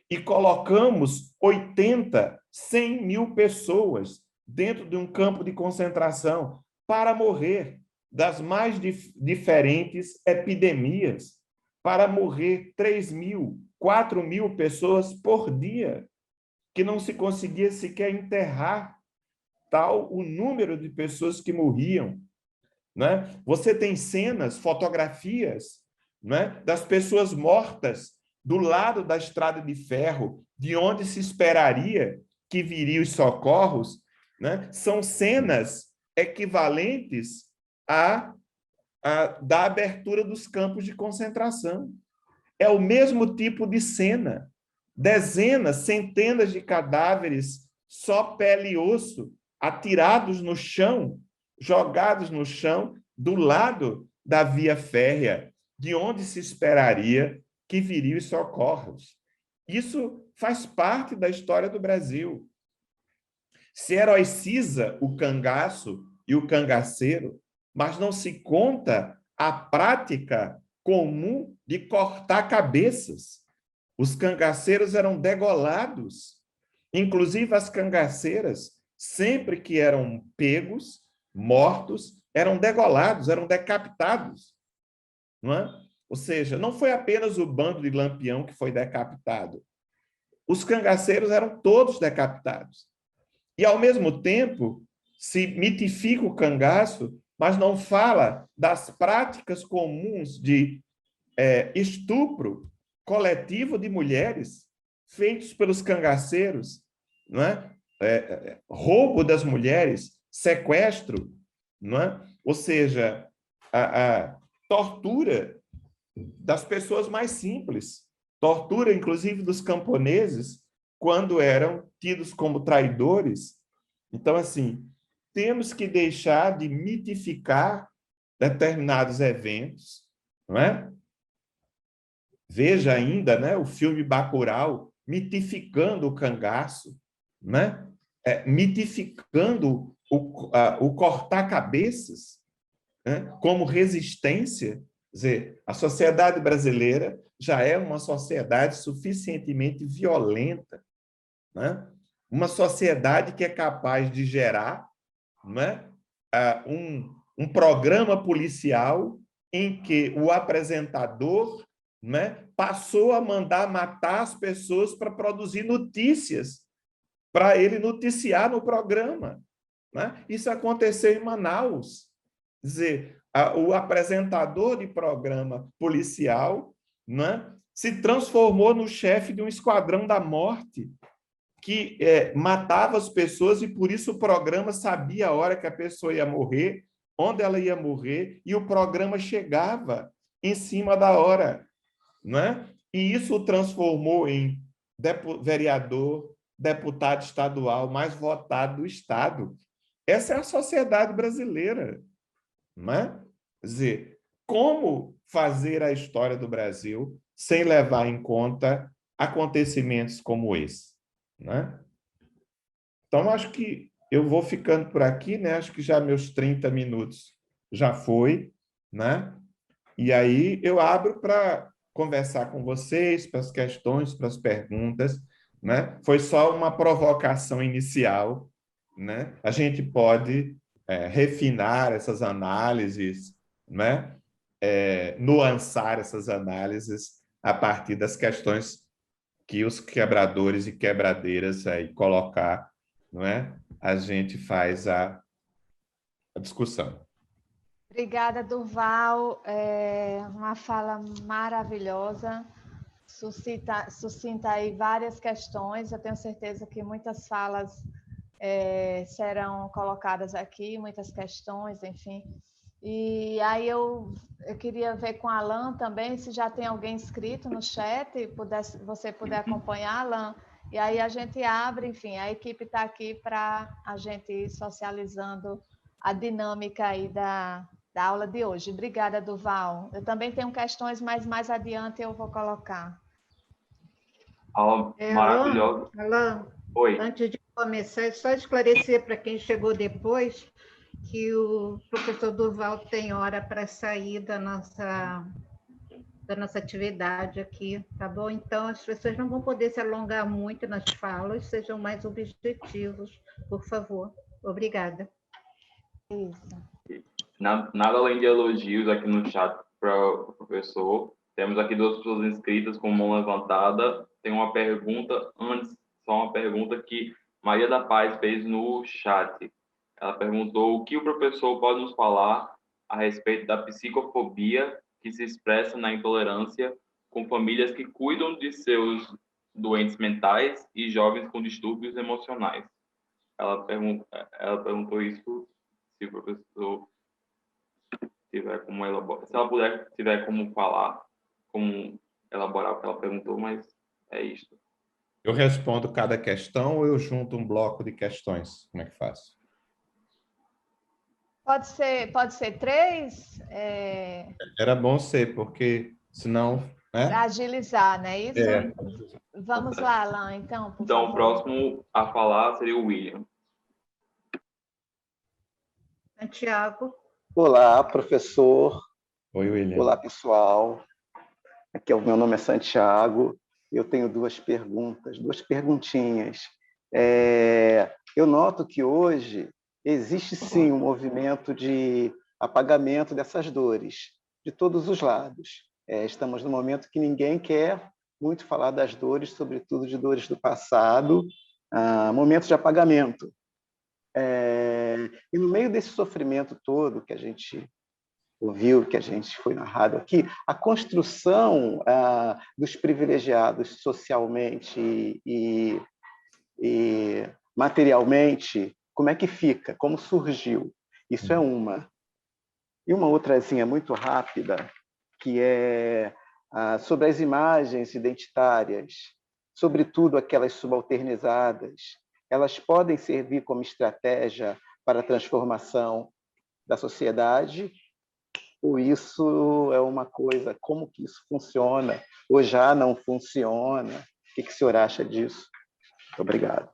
Speaker 2: e colocamos 80, 100 mil pessoas dentro de um campo de concentração para morrer das mais diferentes epidemias, para morrer 3.000, 4.000 pessoas por dia, que não se conseguia sequer enterrar tal o número de pessoas que morriam, né? Você tem cenas, fotografias, né, das pessoas mortas do lado da estrada de ferro, de onde se esperaria que viriam os socorros, né? São cenas equivalentes da abertura dos campos de concentração. É o mesmo tipo de cena. Dezenas, centenas de cadáveres, só pele e osso, atirados no chão, jogados no chão, do lado da via férrea, de onde se esperaria que viriam os socorros. Isso faz parte da história do Brasil. Se heroiciza o cangaço e o cangaceiro, mas não se conta a prática comum de cortar cabeças. Os cangaceiros eram degolados. Inclusive, as cangaceiras, sempre que eram pegos, mortos eram degolados, eram decapitados, não é? Ou seja, não foi apenas o bando de Lampião que foi decapitado. Os cangaceiros eram todos decapitados. E, ao mesmo tempo, se mitifica o cangaço, mas não fala das práticas comuns de estupro coletivo de mulheres feitos pelos cangaceiros, não é? Roubo das mulheres, sequestro, não é? Ou seja, a tortura das pessoas mais simples, tortura, inclusive, dos camponeses, quando eram tidos como traidores. Então, assim, temos que deixar de mitificar determinados eventos, não é? Veja ainda, né, o filme Bacurau mitificando o cangaço, né? Mitificando o cortar cabeças, né, como resistência. Quer dizer, a sociedade brasileira já é uma sociedade suficientemente violenta, né? Uma sociedade que é capaz de gerar, né, um programa policial em que o apresentador, né, passou a mandar matar as pessoas para produzir notícias, para ele noticiar no programa, né? Isso aconteceu em Manaus. Quer dizer, o apresentador de programa policial, né, se transformou no chefe de um esquadrão da morte que matava as pessoas, e por isso o programa sabia a hora que a pessoa ia morrer, onde ela ia morrer, e o programa chegava em cima da hora, né? E isso o transformou em vereador, deputado estadual mais votado do Estado. Essa é a sociedade brasileira, né? Quer dizer, como fazer a história do Brasil sem levar em conta acontecimentos como esse, né? Então, acho que eu vou ficando por aqui, né? Acho que já meus 30 minutos já foi, né? E aí eu abro para conversar com vocês, para as questões, para as perguntas, né? Foi só uma provocação inicial, né? A gente pode refinar essas análises, né? Nuançar essas análises a partir das questões que os quebradores e quebradeiras aí colocar, não é? A gente faz a discussão.
Speaker 1: Obrigada, Durval. Uma fala maravilhosa, suscita aí várias questões. Eu tenho certeza que muitas falas serão colocadas aqui, muitas questões, enfim. E aí eu queria ver com a Alan também, se já tem alguém inscrito no chat, você puder acompanhar, Alan. E aí a gente abre, enfim, a equipe está aqui para a gente ir socializando a dinâmica aí da aula de hoje. Obrigada, Durval. Eu também tenho questões, mas mais adiante eu vou colocar.
Speaker 3: Aula maravilhosa.
Speaker 4: Alan,
Speaker 3: Oi.
Speaker 4: antes de começar, é só esclarecer para quem chegou depois que o professor Durval tem hora para sair da nossa atividade aqui, tá bom? Então, as pessoas não vão poder se alongar muito nas falas, sejam mais objetivos, por favor. Obrigada.
Speaker 1: Isso.
Speaker 3: Nada além de elogios aqui no chat para o professor. Temos aqui 2 pessoas inscritas com mão levantada. Tem uma pergunta, antes, só uma pergunta que Maria da Paz fez no chat. Ela perguntou o que o professor pode nos falar a respeito da psicofobia que se expressa na intolerância com famílias que cuidam de seus doentes mentais e jovens com distúrbios emocionais. Ela perguntou isso, se o professor tiver como elaborar, se ela puder, tiver como falar, como elaborar o que ela perguntou, mas é isso.
Speaker 2: Eu respondo cada questão ou eu junto um bloco de questões? Como é que faço?
Speaker 1: Pode ser 3?
Speaker 2: Era bom ser, porque senão... né?
Speaker 1: Para agilizar, não é isso? Vamos lá, Alan, então, por
Speaker 3: Então,
Speaker 1: favor.
Speaker 3: o próximo a falar seria o William.
Speaker 4: Santiago.
Speaker 5: Olá, professor.
Speaker 2: Oi, William.
Speaker 5: Olá, pessoal. Aqui meu nome é Santiago. Eu tenho 2 perguntas, 2 perguntinhas. Eu noto que hoje existe sim um movimento de apagamento dessas dores, de todos os lados. Estamos num momento que ninguém quer muito falar das dores, sobretudo de dores do passado, momentos de apagamento. E no meio desse sofrimento todo que a gente ouviu, que a gente foi narrado aqui, a construção dos privilegiados socialmente e materialmente, como é que fica? Como surgiu? Isso é uma. E uma outrazinha muito rápida, que é sobre as imagens identitárias, sobretudo aquelas subalternizadas, elas podem servir como estratégia para a transformação da sociedade, ou isso é uma coisa, como que isso funciona, ou já não funciona? O que o senhor acha disso? Muito obrigado.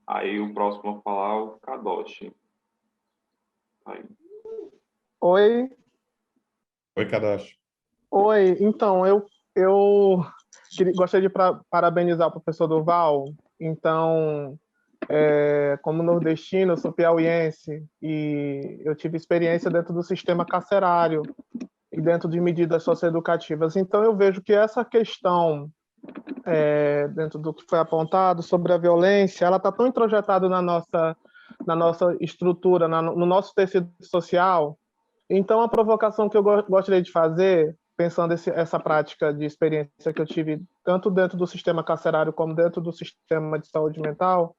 Speaker 3: Aí o próximo a falar é o Kadoshi. Aí.
Speaker 6: Oi.
Speaker 2: Oi, Kadoshi.
Speaker 6: Oi, então, eu gostaria de parabenizar o professor Durval. Então, como nordestino, eu sou piauiense e eu tive experiência dentro do sistema carcerário e dentro de medidas socioeducativas. Então, eu vejo que essa questão, dentro do que foi apontado sobre a violência, ela está tão introjetada na nossa estrutura, no nosso tecido social. Então, a provocação que eu gostaria de fazer, pensando essa prática de experiência que eu tive tanto dentro do sistema carcerário como dentro do sistema de saúde mental,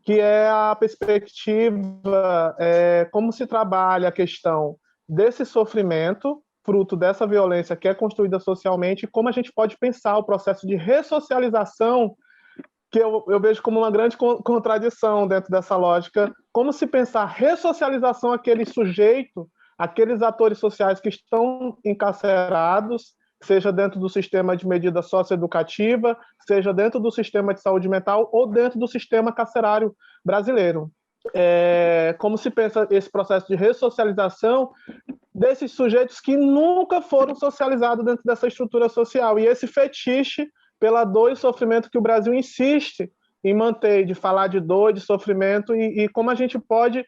Speaker 6: que é a perspectiva, como se trabalha a questão desse sofrimento, fruto dessa violência que é construída socialmente, e como a gente pode pensar o processo de ressocialização, que eu vejo como uma grande contradição dentro dessa lógica, como se pensar ressocialização aquele sujeito, aqueles atores sociais que estão encarcerados, seja dentro do sistema de medida socioeducativa, seja dentro do sistema de saúde mental ou dentro do sistema carcerário brasileiro. Como se pensa esse processo de ressocialização desses sujeitos que nunca foram socializados dentro dessa estrutura social, e esse fetiche pela dor e sofrimento que o Brasil insiste em manter, de falar de dor, de sofrimento, e como a gente pode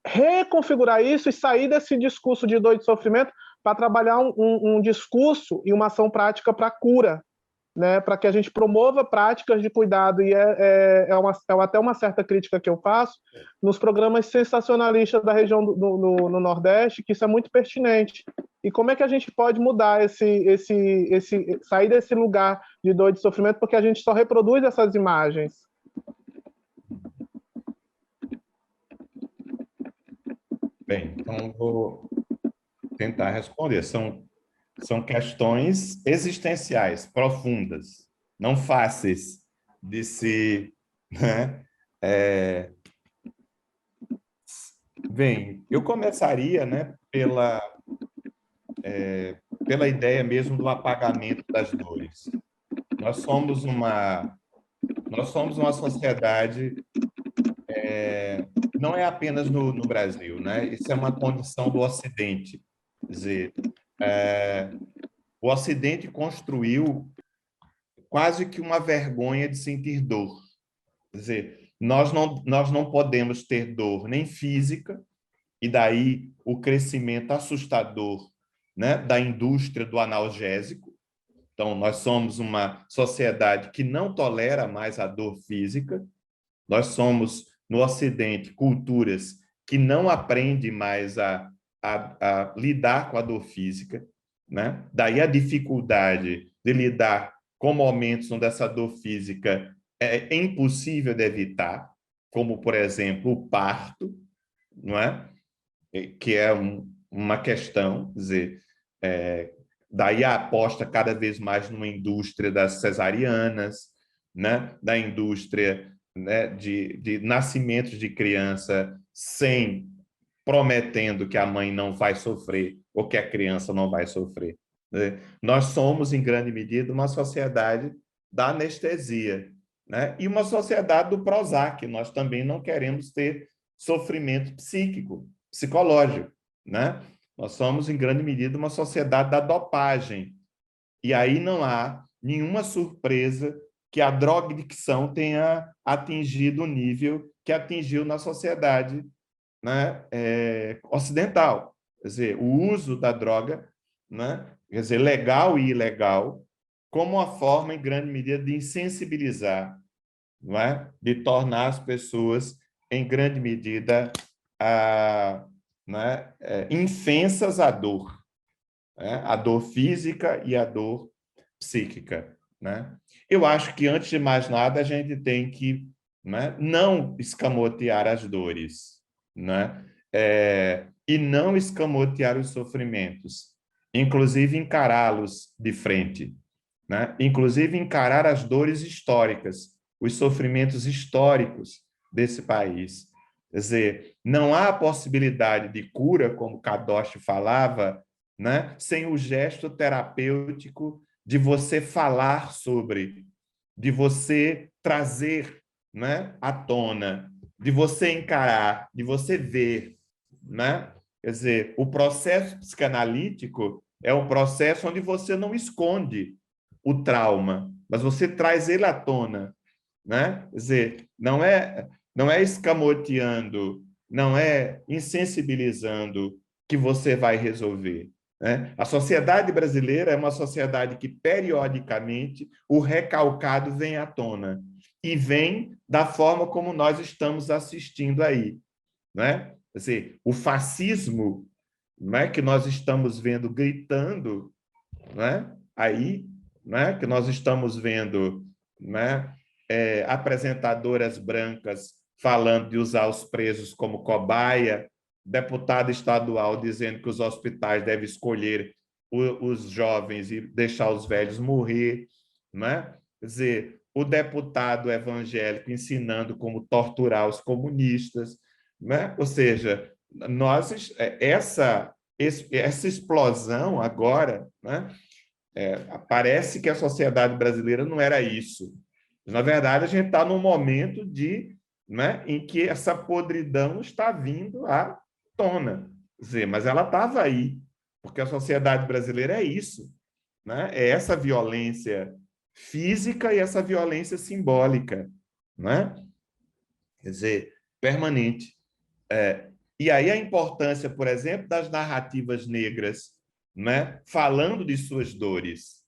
Speaker 6: reconfigurar isso e sair desse discurso de dor e de sofrimento para trabalhar um discurso e uma ação prática para a cura, né? Para que a gente promova práticas de cuidado, e até uma certa crítica que eu faço nos programas sensacionalistas da região no Nordeste, que isso é muito pertinente. E como é que a gente pode mudar sair desse lugar de dor e de sofrimento, porque a gente só reproduz essas imagens.
Speaker 2: Bem, então vou tentar responder. São questões existenciais, profundas, não fáceis de se... Né? Bem, eu começaria, né, pela ideia mesmo do apagamento das dores. Nós somos uma sociedade, não é apenas no Brasil, né? Isso é uma condição do Ocidente. Quer dizer, o Ocidente construiu quase que uma vergonha de sentir dor. Quer dizer, nós não podemos ter dor nem física, e daí o crescimento assustador, né, da indústria do analgésico. Então, nós somos uma sociedade que não tolera mais a dor física. Nós somos, no Ocidente, culturas que não aprendem mais a lidar com a dor física, né? Daí a dificuldade de lidar com momentos onde essa dor física é impossível de evitar, como, por exemplo, o parto, não é? Que é uma questão, quer dizer, daí a aposta cada vez mais numa indústria das cesarianas, né? Da indústria, né, de nascimentos de criança prometendo que a mãe não vai sofrer ou que a criança não vai sofrer. Né? Nós somos, em grande medida, uma sociedade da anestesia, né? E uma sociedade do Prozac. Nós também não queremos ter sofrimento psicológico, né? Nós somos, em grande medida, uma sociedade da dopagem. E aí não há nenhuma surpresa que a drogadicção tenha atingido o nível que atingiu na sociedade, né, ocidental. Quer dizer, o uso da droga, né, quer dizer, legal e ilegal, como uma forma, em grande medida, de insensibilizar, não é? De tornar as pessoas, em grande medida, né, infensas à dor, né? A dor física e a dor psíquica. Né? Eu acho que, antes de mais nada, a gente tem que, né, não escamotear as dores, né? E não escamotear os sofrimentos, inclusive encará-los de frente, né? Inclusive encarar as dores históricas, os sofrimentos históricos desse país. Quer dizer, não há possibilidade de cura, como Kadoshi falava, né, sem o gesto terapêutico de você falar sobre, de você trazer, né, à tona, de você encarar, de você ver. Né? Quer dizer, o processo psicanalítico é um processo onde você não esconde o trauma, mas você traz ele à tona. Né? Quer dizer, não é escamoteando, não é insensibilizando que você vai resolver. Né? A sociedade brasileira é uma sociedade que, periodicamente, o recalcado vem à tona, e vem da forma como nós estamos assistindo aí. Né? Quer dizer, o fascismo, né, que nós estamos vendo gritando, né, aí, né, que nós estamos vendo, né, apresentadoras brancas falando de usar os presos como cobaia, deputado estadual dizendo que os hospitais devem escolher os jovens e deixar os velhos morrer, né? Quer dizer, o deputado evangélico ensinando como torturar os comunistas, né? Ou seja, essa explosão agora, né? Parece que a sociedade brasileira não era isso. Na verdade, a gente está num momento né, em que essa podridão está vindo à tona. Quer dizer, mas ela estava aí, porque a sociedade brasileira é isso. Né? É essa violência física e essa violência simbólica. Né? Quer dizer, permanente. E aí a importância, por exemplo, das narrativas negras, né? Falando de suas dores,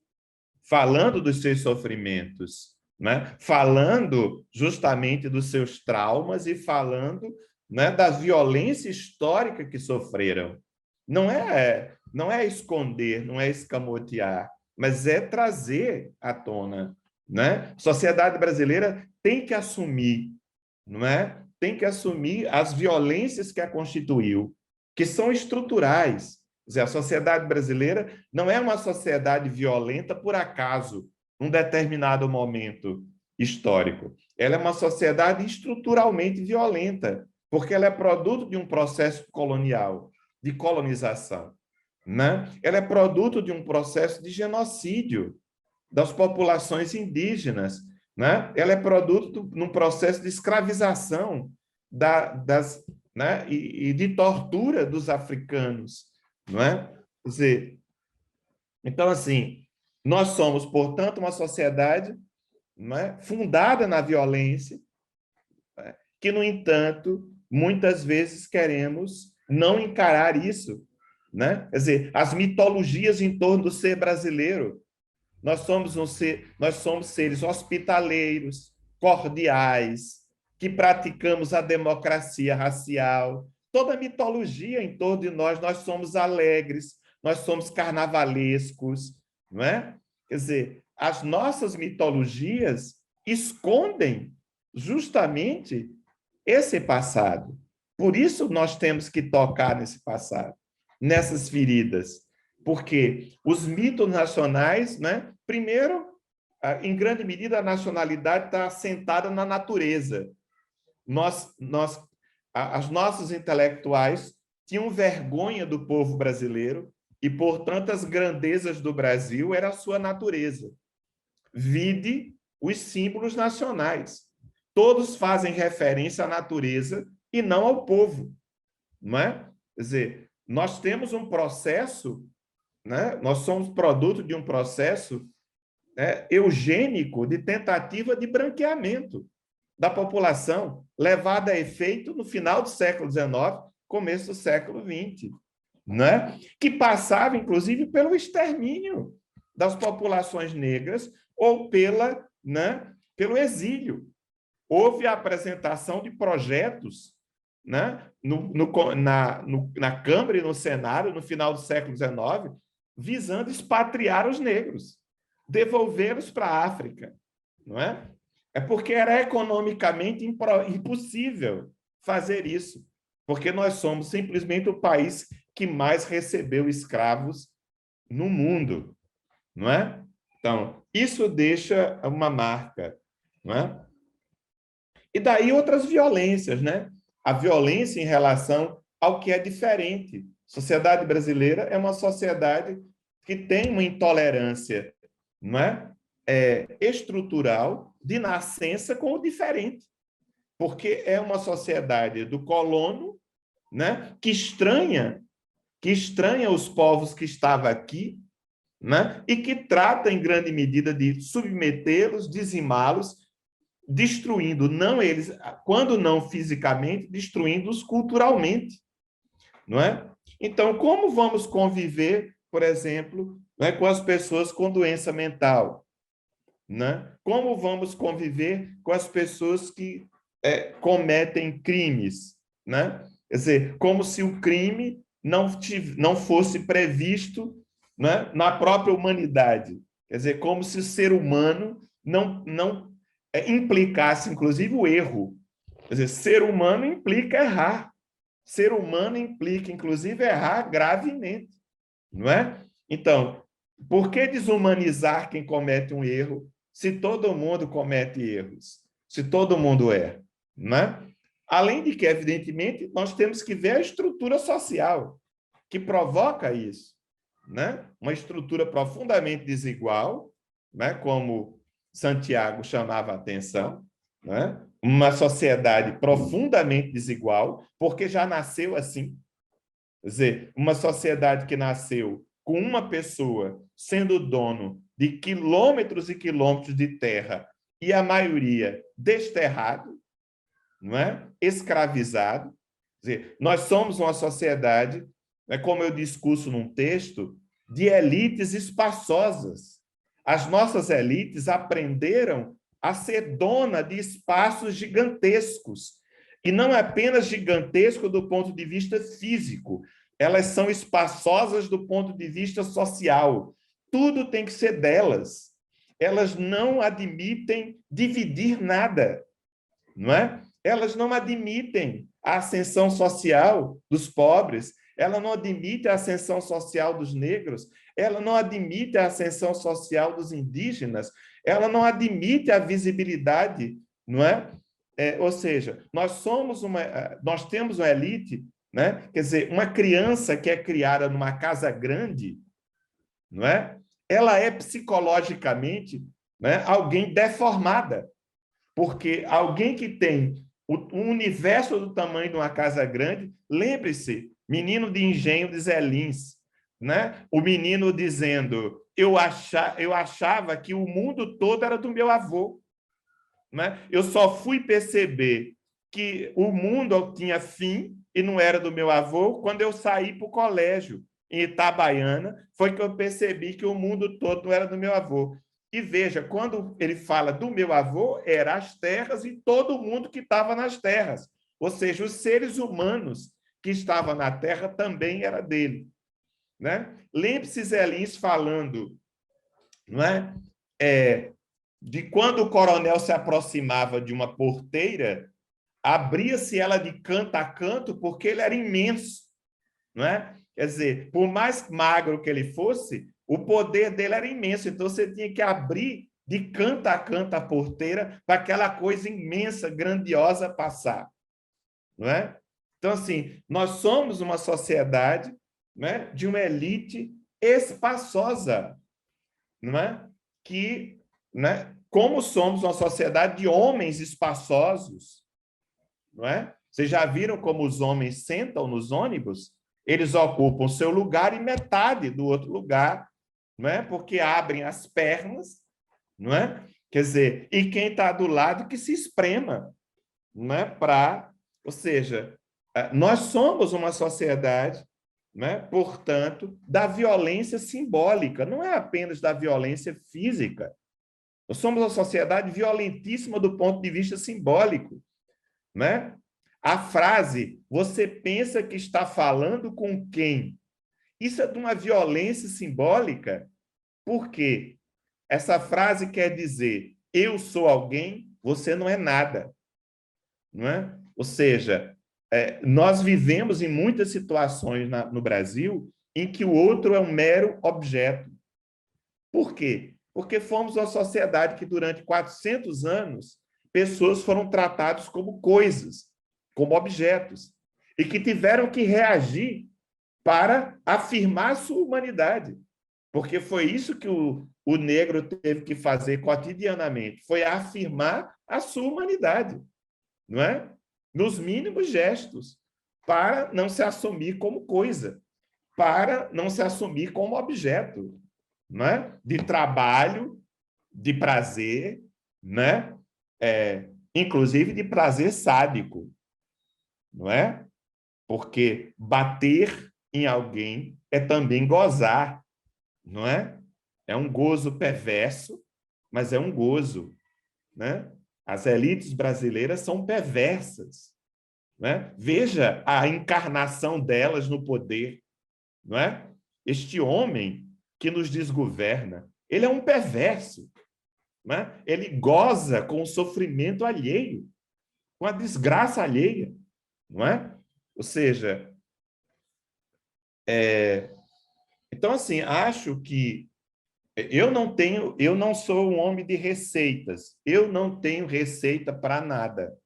Speaker 2: falando dos seus sofrimentos, né? Falando justamente dos seus traumas e falando, né, da violência histórica que sofreram. Não é esconder, não é escamotear, mas é trazer à tona. Né? A sociedade brasileira tem que assumir, não é? Tem que assumir as violências que a constituiu, que são estruturais. Quer dizer, a sociedade brasileira não é uma sociedade violenta por acaso, num determinado momento histórico. Ela é uma sociedade estruturalmente violenta, porque ela é produto de um processo colonial, de colonização. Né? Ela é produto de um processo de genocídio das populações indígenas. Né? Ela é produto de um processo de escravização né? e de tortura dos africanos. Não é? Quer dizer, então, assim, nós somos, portanto, uma sociedade, não é, fundada na violência, né, que, no entanto, muitas vezes queremos não encarar isso. Né? Quer dizer, as mitologias em torno do ser brasileiro. Nós somos seres hospitaleiros, cordiais, que praticamos a democracia racial. Toda a mitologia em torno de nós somos alegres, nós somos carnavalescos, não é? Quer dizer, as nossas mitologias escondem justamente esse passado. Por isso nós temos que tocar nesse passado, nessas feridas. Porque os mitos nacionais, né? Primeiro, em grande medida, a nacionalidade está assentada na natureza. Os nossos intelectuais tinham vergonha do povo brasileiro e, portanto, as grandezas do Brasil era a sua natureza. Vide os símbolos nacionais. Todos fazem referência à natureza e não ao povo. Não é? Quer dizer, nós temos um processo, né? Nós somos produto de um processo, né, eugênico de tentativa de branqueamento da população, levada a efeito no final do século XIX, começo do século XX, né? Que passava, inclusive, pelo extermínio das populações negras ou pelo exílio. Houve a apresentação de projetos, né, na Câmara e no Senado, no final do século XIX, visando expatriar os negros, devolvê-los para a África. Não é? É porque era economicamente impossível fazer isso, porque nós somos simplesmente o país que mais recebeu escravos no mundo. Não é? Então, isso deixa uma marca. Não é? E daí outras violências, né? A violência em relação ao que é diferente. A sociedade brasileira é uma sociedade que tem uma intolerância, não é? Estrutural de nascença com o diferente. Porque é uma sociedade do colono, né? que estranha os povos que estavam aqui, né? E que trata, em grande medida, de submetê-los, dizimá-los, destruindo, não eles, quando não fisicamente, destruindo-os culturalmente, não é? Então, como vamos conviver, por exemplo, né, com as pessoas com doença mental? Né? Como vamos conviver com as pessoas que cometem crimes? Né? Quer dizer, como se o crime não fosse previsto, né, na própria humanidade. Quer dizer, como se o ser humano não implicasse, inclusive, o erro. Quer dizer, ser humano implica errar. Ser humano implica, inclusive, errar gravemente. Não é? Então, por que desumanizar quem comete um erro se todo mundo comete erros? Se todo mundo erra? Não é? Além de que, evidentemente, nós temos que ver a estrutura social que provoca isso. Né? Uma estrutura profundamente desigual, né? Como Santiago chamava a atenção, né? Uma sociedade profundamente desigual, porque já nasceu assim. Quer dizer, uma sociedade que nasceu com uma pessoa sendo dono de quilômetros e quilômetros de terra e a maioria desterrado, não é? Escravizado. Quer dizer, nós somos uma sociedade, como eu discurso num texto, de elites espaçosas. As nossas elites aprenderam a ser dona de espaços gigantescos. E não apenas gigantesco do ponto de vista físico, elas são espaçosas do ponto de vista social. Tudo tem que ser delas. Elas não admitem dividir nada, não é? Elas não admitem a ascensão social dos pobres, ela não admite a ascensão social dos negros, ela não admite a ascensão social dos indígenas, ela não admite a visibilidade, não é? Ou seja, nós temos uma elite, né? Quer dizer, uma criança que é criada numa casa grande, não é? Ela é psicologicamente, né, alguém deformada, porque alguém que tem um universo do tamanho de uma casa grande, lembre-se, Menino de Engenho de Zé Lins, né? O menino dizendo, eu achava que o mundo todo era do meu avô. Né? Eu só fui perceber que o mundo tinha fim e não era do meu avô quando eu saí para o colégio em Itabaiana, foi que eu percebi que o mundo todo não era do meu avô. E veja, quando ele fala do meu avô, eram as terras e todo mundo que estava nas terras. Ou seja, os seres humanos que estavam na terra também era dele. Né? Lembre-se Zé Lins falando, não é? De quando o coronel se aproximava de uma porteira, abria-se ela de canto a canto, porque ele era imenso. Não é? Quer dizer, por mais magro que ele fosse, o poder dele era imenso, então você tinha que abrir de canto a canto a porteira para aquela coisa imensa, grandiosa passar. Não é? Então, assim, nós somos uma sociedade, né, de uma elite espaçosa, não é? Que, né, como somos uma sociedade de homens espaçosos, não é? Vocês já viram como os homens sentam nos ônibus? Eles ocupam o seu lugar e metade do outro lugar, não é? Porque abrem as pernas, não é? Quer dizer, e quem está do lado que se esprema, não é? Ou seja, nós somos uma sociedade, né, portanto, da violência simbólica, não é apenas da violência física. Nós somos uma sociedade violentíssima do ponto de vista simbólico, né? A frase, você pensa que está falando com quem? Isso é de uma violência simbólica, porque essa frase quer dizer, eu sou alguém, você não é nada, não é? Ou seja, nós vivemos em muitas situações no Brasil em que o outro é um mero objeto. Por quê? Porque fomos uma sociedade que, durante 400 anos, pessoas foram tratadas como coisas, como objetos, e que tiveram que reagir para afirmar a sua humanidade. Porque foi isso que o negro teve que fazer cotidianamente, foi afirmar a sua humanidade, não é? Nos mínimos gestos, para não se assumir como coisa, para não se assumir como objeto, não é? De trabalho, de prazer, né? Inclusive de prazer sádico, não é? Porque bater em alguém é também gozar, não é? É um gozo perverso, mas é um gozo, né? As elites brasileiras são perversas, né? Veja a encarnação delas no poder, não é? Este homem que nos desgoverna, ele é um perverso, né? Ele goza com o sofrimento alheio, com a desgraça alheia, não é? Ou seja, então, assim, acho que eu não sou um homem de receitas, eu não tenho receita para nada,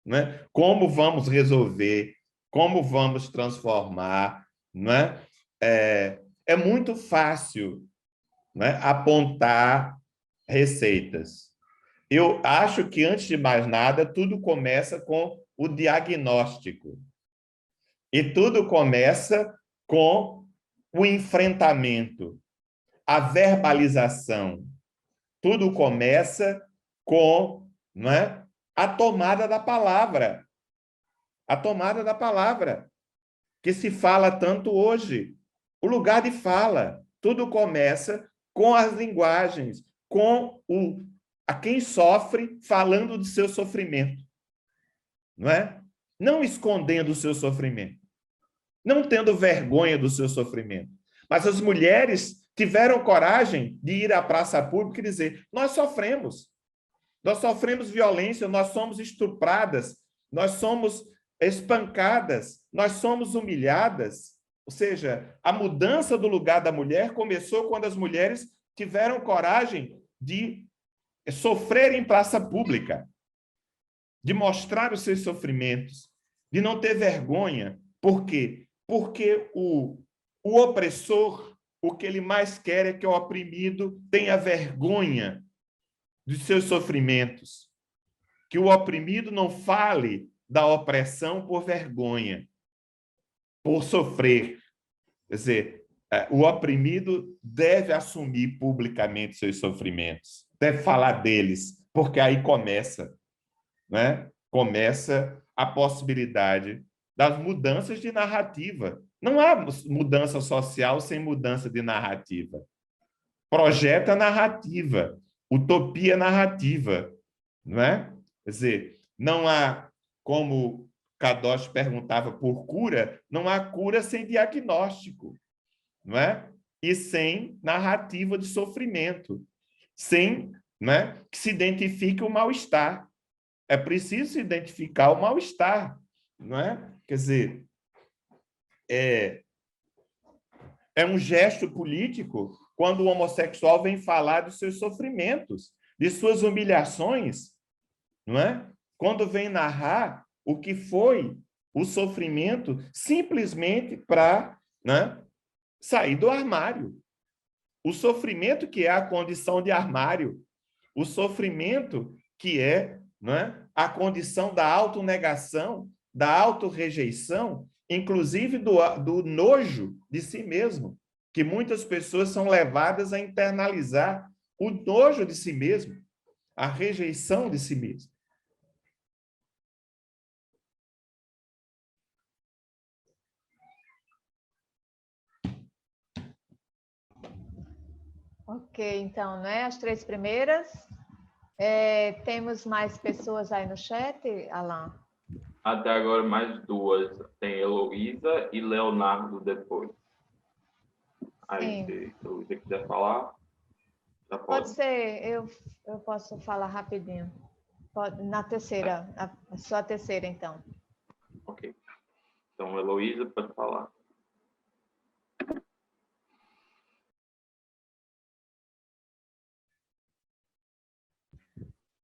Speaker 2: né? Como vamos resolver, como vamos transformar, né? É muito fácil, né, apontar receitas. Eu acho que, antes de mais nada, tudo começa com o diagnóstico. E tudo começa com o enfrentamento, a verbalização. Tudo começa com, não é, a tomada da palavra. A tomada da palavra, que se fala tanto hoje. O lugar de fala. Tudo começa com as linguagens, com a quem sofre falando do seu sofrimento. Não é? Não escondendo o seu sofrimento. Não tendo vergonha do seu sofrimento. Mas as mulheres tiveram coragem de ir à praça pública e dizer, nós sofremos violência, nós somos estupradas, nós somos espancadas, nós somos humilhadas. Ou seja, a mudança do lugar da mulher começou quando as mulheres tiveram coragem de sofrer em praça pública, de mostrar os seus sofrimentos, de não ter vergonha. Por quê? Porque o opressor, o que ele mais quer é que o oprimido tenha vergonha dos seus sofrimentos, que o oprimido não fale da opressão por vergonha, por sofrer. Quer dizer, o oprimido deve assumir publicamente seus sofrimentos, deve falar deles, porque aí começa, né? Começa a possibilidade das mudanças de narrativa. Não há mudança social sem mudança de narrativa. Projeta narrativa, utopia narrativa, não é? Quer dizer, não há, como Kadosh perguntava por cura, não há cura sem diagnóstico, não é? E sem narrativa de sofrimento, sem, né, que se identifique o mal-estar. É preciso se identificar o mal-estar, não é? Quer dizer, é um gesto político quando o homossexual vem falar dos seus sofrimentos, de suas humilhações, não é? Quando vem narrar o que foi o sofrimento simplesmente para, né, sair do armário. O sofrimento que é a condição de armário, o sofrimento que é, não é, a condição da autonegação, da autorrejeição, inclusive do nojo de si mesmo, que muitas pessoas são levadas a internalizar o nojo de si mesmo, a rejeição de si mesmo.
Speaker 1: Ok, então, né? As 3 primeiras. Temos mais pessoas aí no chat, Alan?
Speaker 3: Até agora, mais 2. Tem Heloísa e Leonardo depois. Aí, se a Heloísa quiser falar, já pode.
Speaker 1: Pode ser, eu posso falar rapidinho. Na terceira, só a terceira, então.
Speaker 3: Ok. Então, Heloísa, pode falar.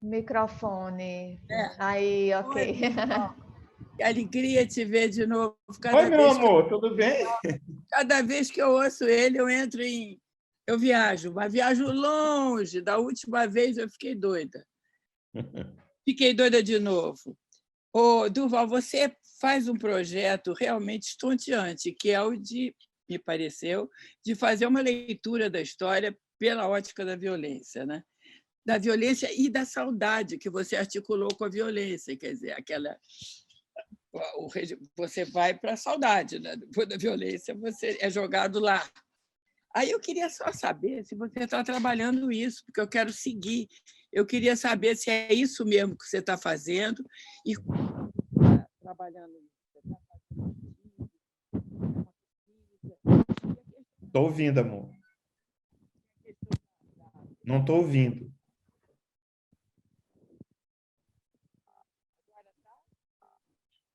Speaker 1: Microfone. Aí, ok.
Speaker 7: Oi, que alegria te ver de novo.
Speaker 2: Oi, meu amor, tudo bem?
Speaker 7: Cada vez que eu ouço ele, eu viajo, mas viajo longe. Da última vez eu fiquei doida. Fiquei doida de novo. Ô, Durval, você faz um projeto realmente estonteante, que é o de, me pareceu, de fazer uma leitura da história pela ótica da violência, né? Da violência e da saudade que você articulou com a violência, quer dizer, você vai para a saudade, né? Depois da violência você é jogado lá. Aí eu queria só saber se você está trabalhando isso, porque eu quero seguir. Eu queria saber se é isso mesmo que você está fazendo e trabalhando isso.
Speaker 2: Estou ouvindo, amor. Não estou ouvindo.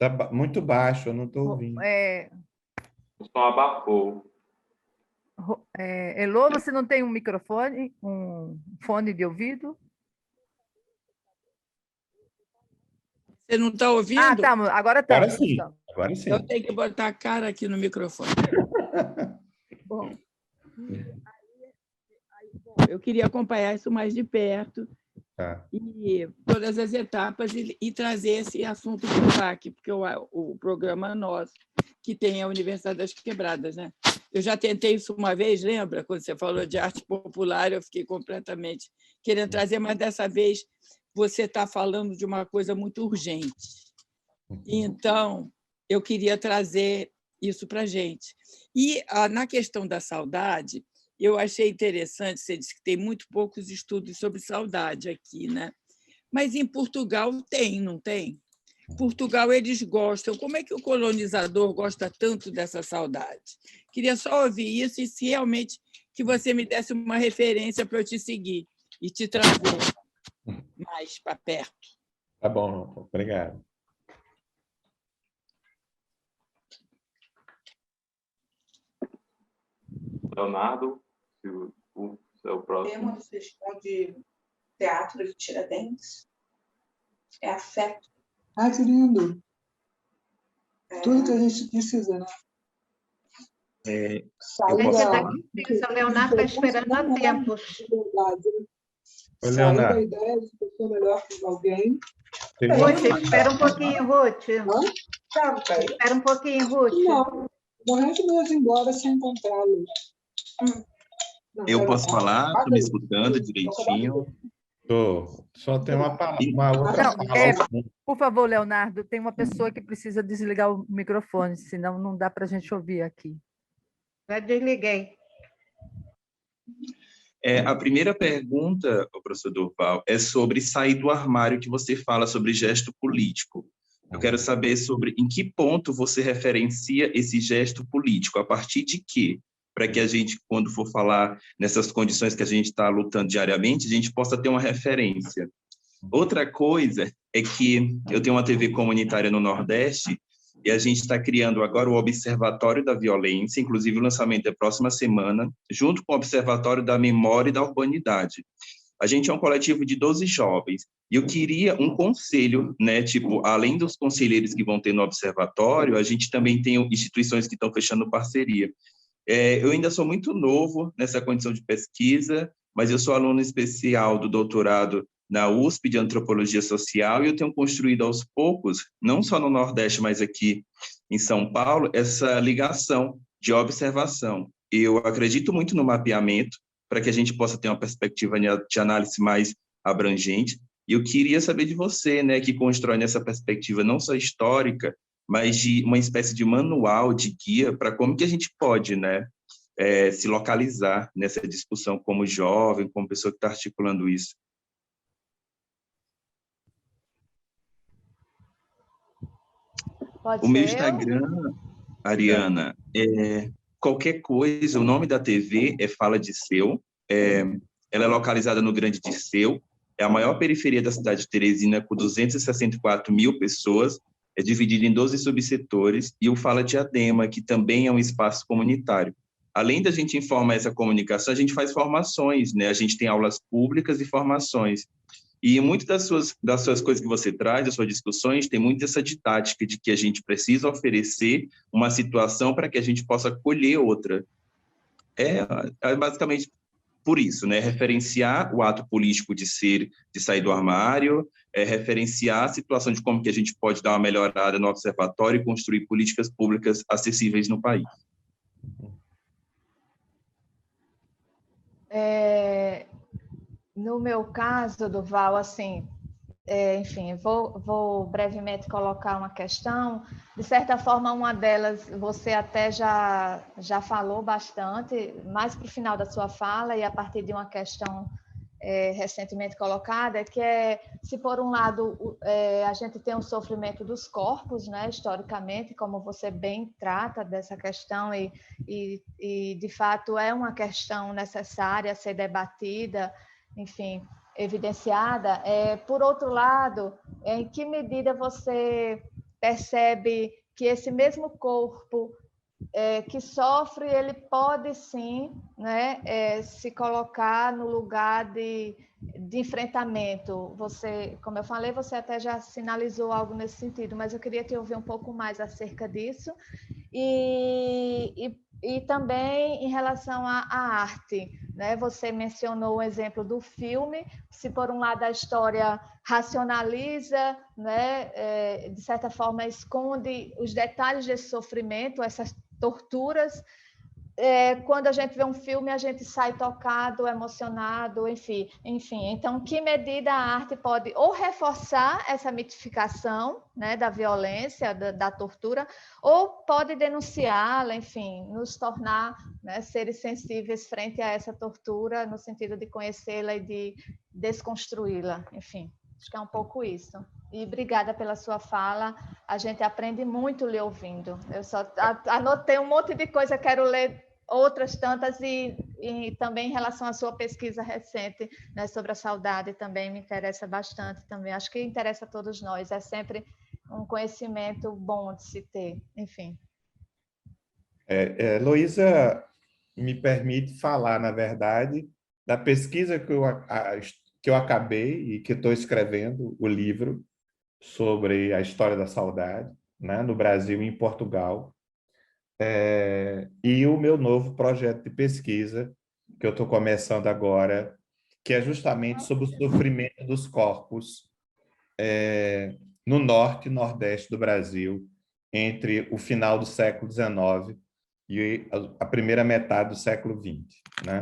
Speaker 2: Está muito baixo, eu não estou ouvindo.
Speaker 3: O som abafou.
Speaker 8: Elô, você não tem um microfone, um fone de ouvido?
Speaker 7: Você não está ouvindo?
Speaker 8: Ah, tá, agora está.
Speaker 2: Agora sim, agora sim.
Speaker 7: Eu tenho que botar a cara aqui no microfone. Bom, eu queria acompanhar isso mais de perto, e todas as etapas, e trazer esse assunto para o PAC, porque o programa nosso, que tem a Universidade das Quebradas, né? Eu já tentei isso uma vez, lembra? Quando você falou de arte popular, eu fiquei completamente querendo trazer, mas dessa vez você está falando de uma coisa muito urgente. Então, eu queria trazer isso para a gente. E na questão da saudade, eu achei interessante, você disse que tem muito poucos estudos sobre saudade aqui, né? Mas em Portugal tem, não tem? Portugal, eles gostam. Como é que o colonizador gosta tanto dessa saudade? Queria só ouvir isso e se realmente que você me desse uma referência para eu te seguir e te trazer mais para perto.
Speaker 2: Tá bom, obrigado.
Speaker 3: Leonardo, o seu próximo.
Speaker 9: O tema da sugestão de teatro de Tiradentes é afeto.
Speaker 10: Ah, que lindo! Tudo que a gente precisa, né?
Speaker 4: O Leonardo está esperando há tempos.
Speaker 2: Oi,
Speaker 10: Sair
Speaker 2: Leonardo.
Speaker 10: da ideia de que eu sou melhor que alguém.
Speaker 4: Ruth, espera um pouquinho, Ruth.
Speaker 10: Tá,
Speaker 4: Espera um pouquinho, Ruth.
Speaker 10: Não, morrendo de medo de ir embora sem encontrá-lo.
Speaker 11: Eu posso falar? Estou me escutando direitinho?
Speaker 2: Só tem uma outra palavra.
Speaker 8: Por favor, Leonardo, tem uma pessoa que precisa desligar o microfone, senão não dá para a gente ouvir aqui.
Speaker 4: Já desliguei.
Speaker 11: A primeira pergunta, professor Durval, é sobre sair do armário, que você fala sobre gesto político. Eu quero saber sobre em que ponto você referencia esse gesto político, a partir de quê? Para que a gente, quando for falar nessas condições que a gente está lutando diariamente, a gente possa ter uma referência. Outra coisa é que eu tenho uma TV comunitária no Nordeste e a gente está criando agora o Observatório da Violência, inclusive o lançamento da próxima semana, junto com o Observatório da Memória e da Urbanidade. A gente é um coletivo de 12 jovens, e eu queria um conselho, né? Tipo, além dos conselheiros que vão ter no observatório, a gente também tem instituições que estão fechando parceria. Eu ainda sou muito novo nessa condição de pesquisa, mas eu sou aluno especial do doutorado na USP de Antropologia Social, e eu tenho construído aos poucos, não só no Nordeste, mas aqui em São Paulo, essa ligação de observação. Eu acredito muito no mapeamento, para que a gente possa ter uma perspectiva de análise mais abrangente, e eu queria saber de você, né, que constrói nessa perspectiva não só histórica, mas de uma espécie de manual, de guia, para como que a gente pode, né, se localizar nessa discussão como jovem, como pessoa que está articulando isso.
Speaker 1: Pode
Speaker 11: o meu
Speaker 1: ser
Speaker 11: Instagram, Ariana, qualquer coisa, o nome da TV é Fala de Seu, ela é localizada no Grande de Seu, é a maior periferia da cidade de Teresina, com 264 mil pessoas, é dividida em 12 subsetores, e o Fala Diadema, que também é um espaço comunitário. Além da gente informar essa comunicação, a gente faz formações, né? A gente tem aulas públicas e formações. E muitas das suas coisas que você traz, das suas discussões, tem muito essa didática de que a gente precisa oferecer uma situação para que a gente possa colher outra. É basicamente por isso, né? Referenciar o ato político de sair do armário, referenciar a situação de como que a gente pode dar uma melhorada no observatório e construir políticas públicas acessíveis no país.
Speaker 1: No meu caso, Durval, assim, enfim, vou brevemente colocar uma questão. De certa forma, uma delas você até já falou bastante, mais para o final da sua fala e a partir de uma questão recentemente colocada, que é, se por um lado a gente tem o sofrimento dos corpos, né, historicamente, como você bem trata dessa questão e de fato é uma questão necessária a ser debatida, enfim, evidenciada. Por outro lado, em que medida você percebe que esse mesmo corpo que sofre, ele pode sim, né, se colocar no lugar de enfrentamento? Você, como eu falei, você até já sinalizou algo nesse sentido, mas eu queria te ouvir um pouco mais acerca disso. E também em relação à arte, né? Você mencionou o exemplo do filme. Se por um lado a história racionaliza, né, de certa forma esconde os detalhes desse sofrimento, essas torturas, quando a gente vê um filme, a gente sai tocado, emocionado, enfim. Então, que medida a arte pode ou reforçar essa mitificação, né, da violência, da tortura, ou pode denunciá-la, enfim, nos tornar, né, seres sensíveis frente a essa tortura, no sentido de conhecê-la e de desconstruí-la, enfim. Acho que é um pouco isso. E obrigada pela sua fala. A gente aprende muito lhe ouvindo. Eu só anotei um monte de coisa, quero ler outras tantas, e também em relação à sua pesquisa recente, né, sobre a saudade, também me interessa bastante também. Acho que interessa a todos nós. É sempre um conhecimento bom de se ter. Enfim.
Speaker 2: Heloísa me permite falar, na verdade, da pesquisa que eu acabei e que estou escrevendo, o livro sobre a história da saudade, né, no Brasil e em Portugal, e o meu novo projeto de pesquisa, que eu estou começando agora, que é justamente sobre o sofrimento dos corpos no norte e nordeste do Brasil, entre o final do século XIX e a primeira metade do século XX, né?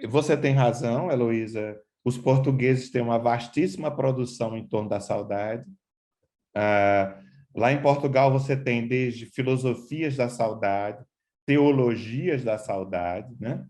Speaker 2: Você tem razão, Heloísa. Os portugueses têm uma vastíssima produção em torno da saudade. Lá em Portugal você tem desde filosofias da saudade, teologias da saudade, né?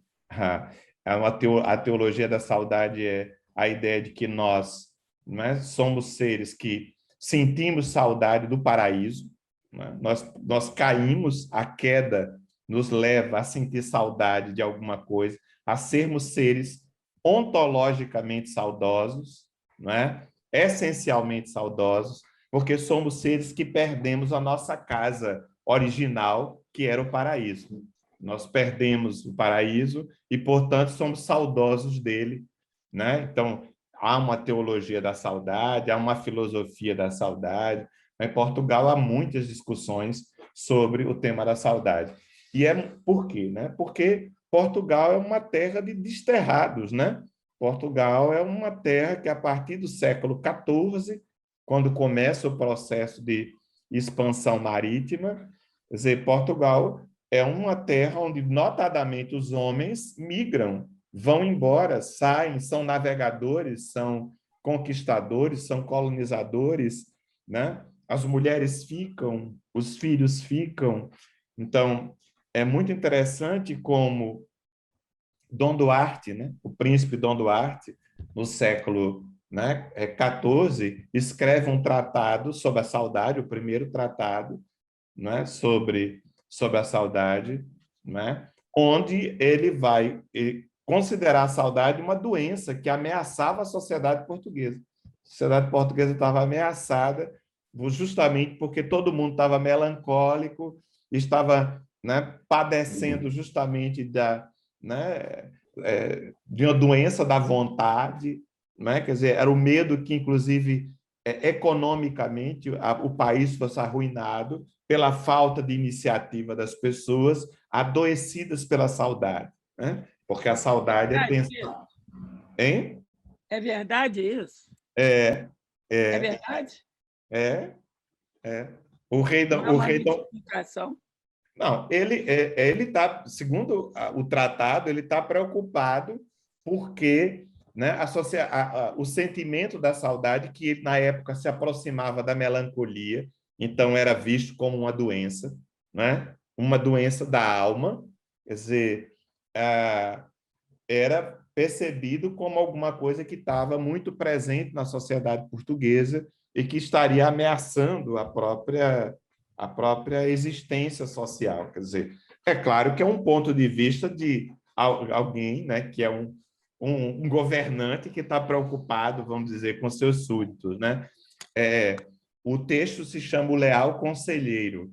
Speaker 2: A teologia da saudade é a ideia de que nós, né, somos seres que sentimos saudade do paraíso, né? Nós caímos, a queda nos leva a sentir saudade de alguma coisa, a sermos seres ontologicamente saudosos, né? Essencialmente saudosos, porque somos seres que perdemos a nossa casa original, que era o paraíso. Nós perdemos o paraíso e, portanto, somos saudosos dele, né? Então, há uma teologia da saudade, há uma filosofia da saudade. Em Portugal há muitas discussões sobre o tema da saudade. E por quê, né? Porque Portugal é uma terra de desterrados, né? Portugal é uma terra que, a partir do século XIV, quando começa o processo de expansão marítima, quer dizer, Portugal é uma terra onde, notadamente, os homens migram, vão embora, saem, são navegadores, são conquistadores, são colonizadores, né? As mulheres ficam, os filhos ficam. Então, é muito interessante como Dom Duarte, né? O príncipe Dom Duarte, no século, né, 14, escreve um tratado sobre a saudade, o primeiro tratado, né, sobre a saudade, né, onde ele vai considerar a saudade uma doença que ameaçava a sociedade portuguesa. A sociedade portuguesa estava ameaçada justamente porque todo mundo estava melancólico, estava, né, padecendo justamente né, de uma doença da vontade, né? Quer dizer, era o medo que, inclusive, economicamente, o país fosse arruinado pela falta de iniciativa das pessoas adoecidas pela saudade, né? Porque a saudade é pensar... Hein?
Speaker 7: É verdade isso?
Speaker 2: É
Speaker 7: verdade?
Speaker 2: O rei Dom... Não, ele está, segundo o tratado, ele está preocupado porque, né, o sentimento da saudade, que na época se aproximava da melancolia, então era visto como uma doença, né? Uma doença da alma, quer dizer, era percebido como alguma coisa que estava muito presente na sociedade portuguesa e que estaria ameaçando a própria existência social. Quer dizer, é claro que é um ponto de vista de alguém, né, que é um governante que está preocupado, vamos dizer, com seus súditos, né? O texto se chama O Leal Conselheiro,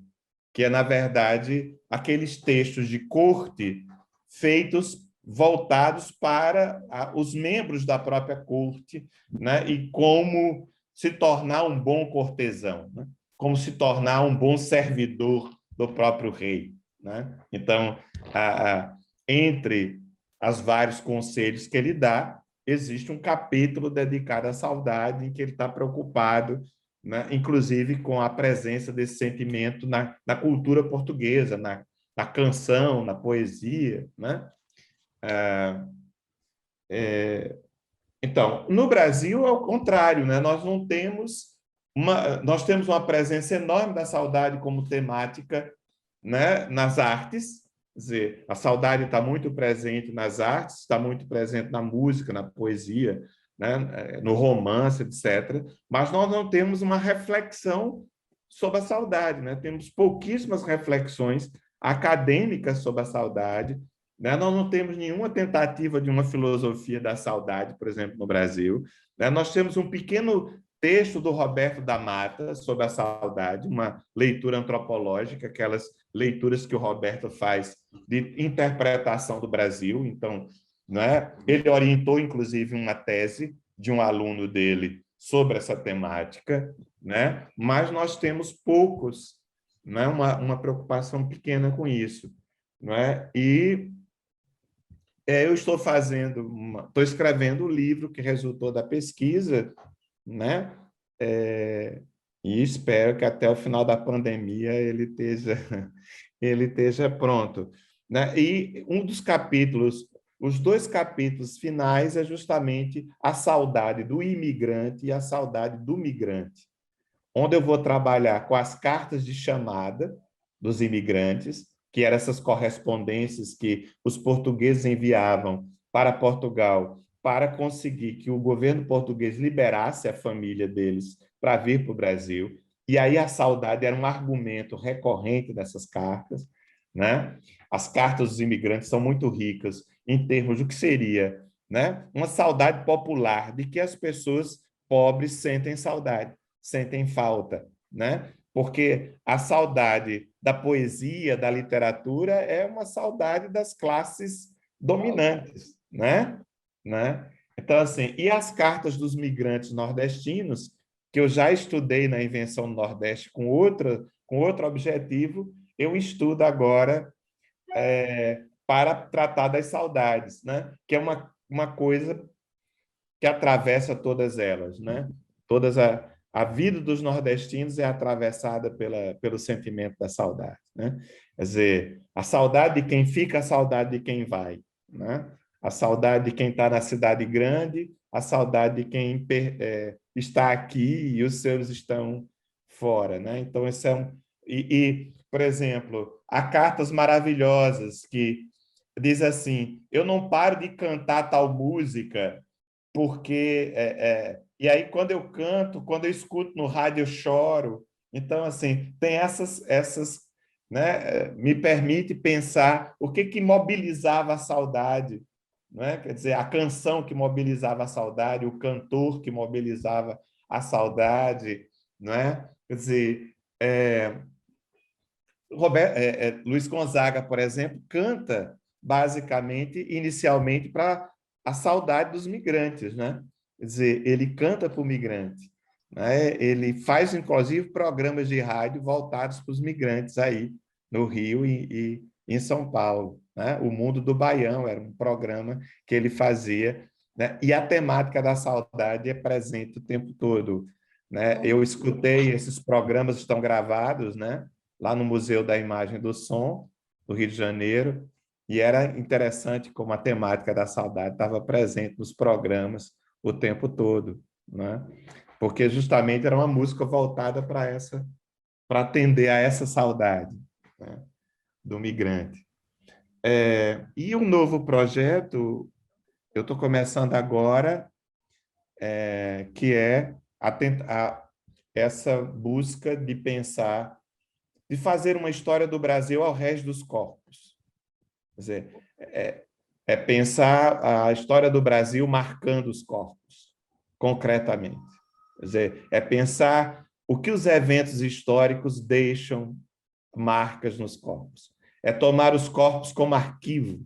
Speaker 2: que é, na verdade, aqueles textos de corte feitos voltados para os membros da própria corte, né? E como se tornar um bom cortesão, né? Como se tornar um bom servidor do próprio rei, né? Então, entre os vários conselhos que ele dá, existe um capítulo dedicado à saudade, em que ele está preocupado, né, inclusive com a presença desse sentimento na cultura portuguesa, na canção, na poesia, né? Então, no Brasil, é o contrário, né? Nós temos uma presença enorme da saudade como temática, né, nas artes. Quer dizer, a saudade está muito presente nas artes, está muito presente na música, na poesia, né, no romance, etc. Mas nós não temos uma reflexão sobre a saudade, né? Temos pouquíssimas reflexões acadêmicas sobre a saudade, né? Nós não temos nenhuma tentativa de uma filosofia da saudade, por exemplo, no Brasil, né? Nós temos um pequeno texto do Roberto da Mata sobre a saudade, uma leitura antropológica, aquelas leituras que o Roberto faz de interpretação do Brasil. Então, né, ele orientou, inclusive, uma tese de um aluno dele sobre essa temática, né? Mas nós temos poucos, né, uma preocupação pequena com isso, né? E eu estou escrevendo um livro que resultou da pesquisa, né? E espero que até o final da pandemia ele esteja pronto, né? E um dos capítulos, os 2 capítulos finais, é justamente a saudade do imigrante e a saudade do migrante, onde eu vou trabalhar com as cartas de chamada dos imigrantes, que eram essas correspondências que os portugueses enviavam para Portugal para conseguir que o governo português liberasse a família deles para vir para o Brasil. E aí a saudade era um argumento recorrente dessas cartas, né? As cartas dos imigrantes são muito ricas em termos do que seria, né, uma saudade popular, de que as pessoas pobres sentem saudade, sentem falta, né? Porque a saudade da poesia, da literatura, é uma saudade das classes dominantes, né? Então, assim, e as cartas dos migrantes nordestinos, que eu já estudei na Invenção do Nordeste com outro objetivo, eu estudo agora para tratar das saudades, né? Que é uma coisa que atravessa todas elas, né? A vida dos nordestinos é atravessada pelo sentimento da saudade, né? Quer dizer, a saudade de quem fica, a saudade de quem vai, né? A saudade de quem está na cidade grande, a saudade de quem está aqui e os seus estão fora, né? Então, esse é por exemplo, há cartas maravilhosas que diz assim: eu não paro de cantar tal música porque e aí quando eu canto, quando eu escuto no rádio eu choro. Então assim, tem essas, né, me permite pensar o que mobilizava a saudade, né? Quer dizer, a canção que mobilizava a saudade, o cantor que mobilizava a saudade, né? Quer dizer, Luiz Gonzaga, por exemplo, canta basicamente, inicialmente, para a saudade dos migrantes, né? Quer dizer, ele canta para o migrante, né? Ele faz, inclusive, programas de rádio voltados para os migrantes aí no Rio e em São Paulo, né? O Mundo do Baião era um programa que ele fazia, né? E a temática da saudade é presente o tempo todo, né? Eu escutei esses programas, estão gravados, né? Lá no Museu da Imagem e do Som, do Rio de Janeiro, e era interessante como a temática da saudade estava presente nos programas o tempo todo, né? Porque justamente era uma música voltada para atender a essa saudade, né, do migrante. E um novo projeto, eu estou começando agora, que é essa busca de pensar, de fazer uma história do Brasil ao rés dos corpos. Quer dizer, pensar a história do Brasil marcando os corpos, concretamente. Quer dizer, pensar o que os eventos históricos deixam marcas nos corpos. Tomar os corpos como arquivo,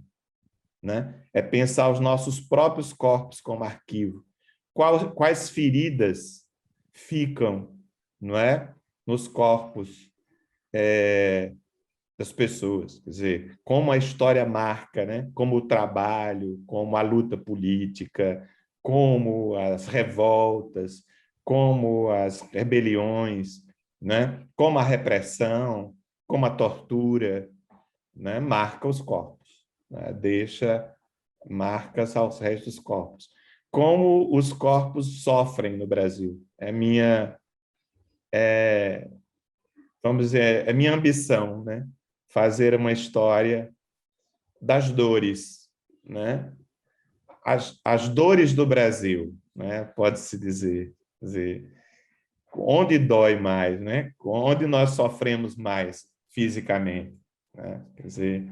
Speaker 2: né? Pensar os nossos próprios corpos como arquivo. Quais feridas ficam, não é, nos corpos das pessoas, quer dizer, como a história marca, né? Como o trabalho, como a luta política, como as revoltas, como as rebeliões, né? Como a repressão, como a tortura, né? Marca os corpos, né? Deixa marcas aos restos dos corpos. Como os corpos sofrem no Brasil. Vamos dizer, é minha ambição, né? Fazer uma história das dores, né? As dores do Brasil, né? Pode-se dizer, onde dói mais, né? Onde nós sofremos mais fisicamente, né? Quer dizer,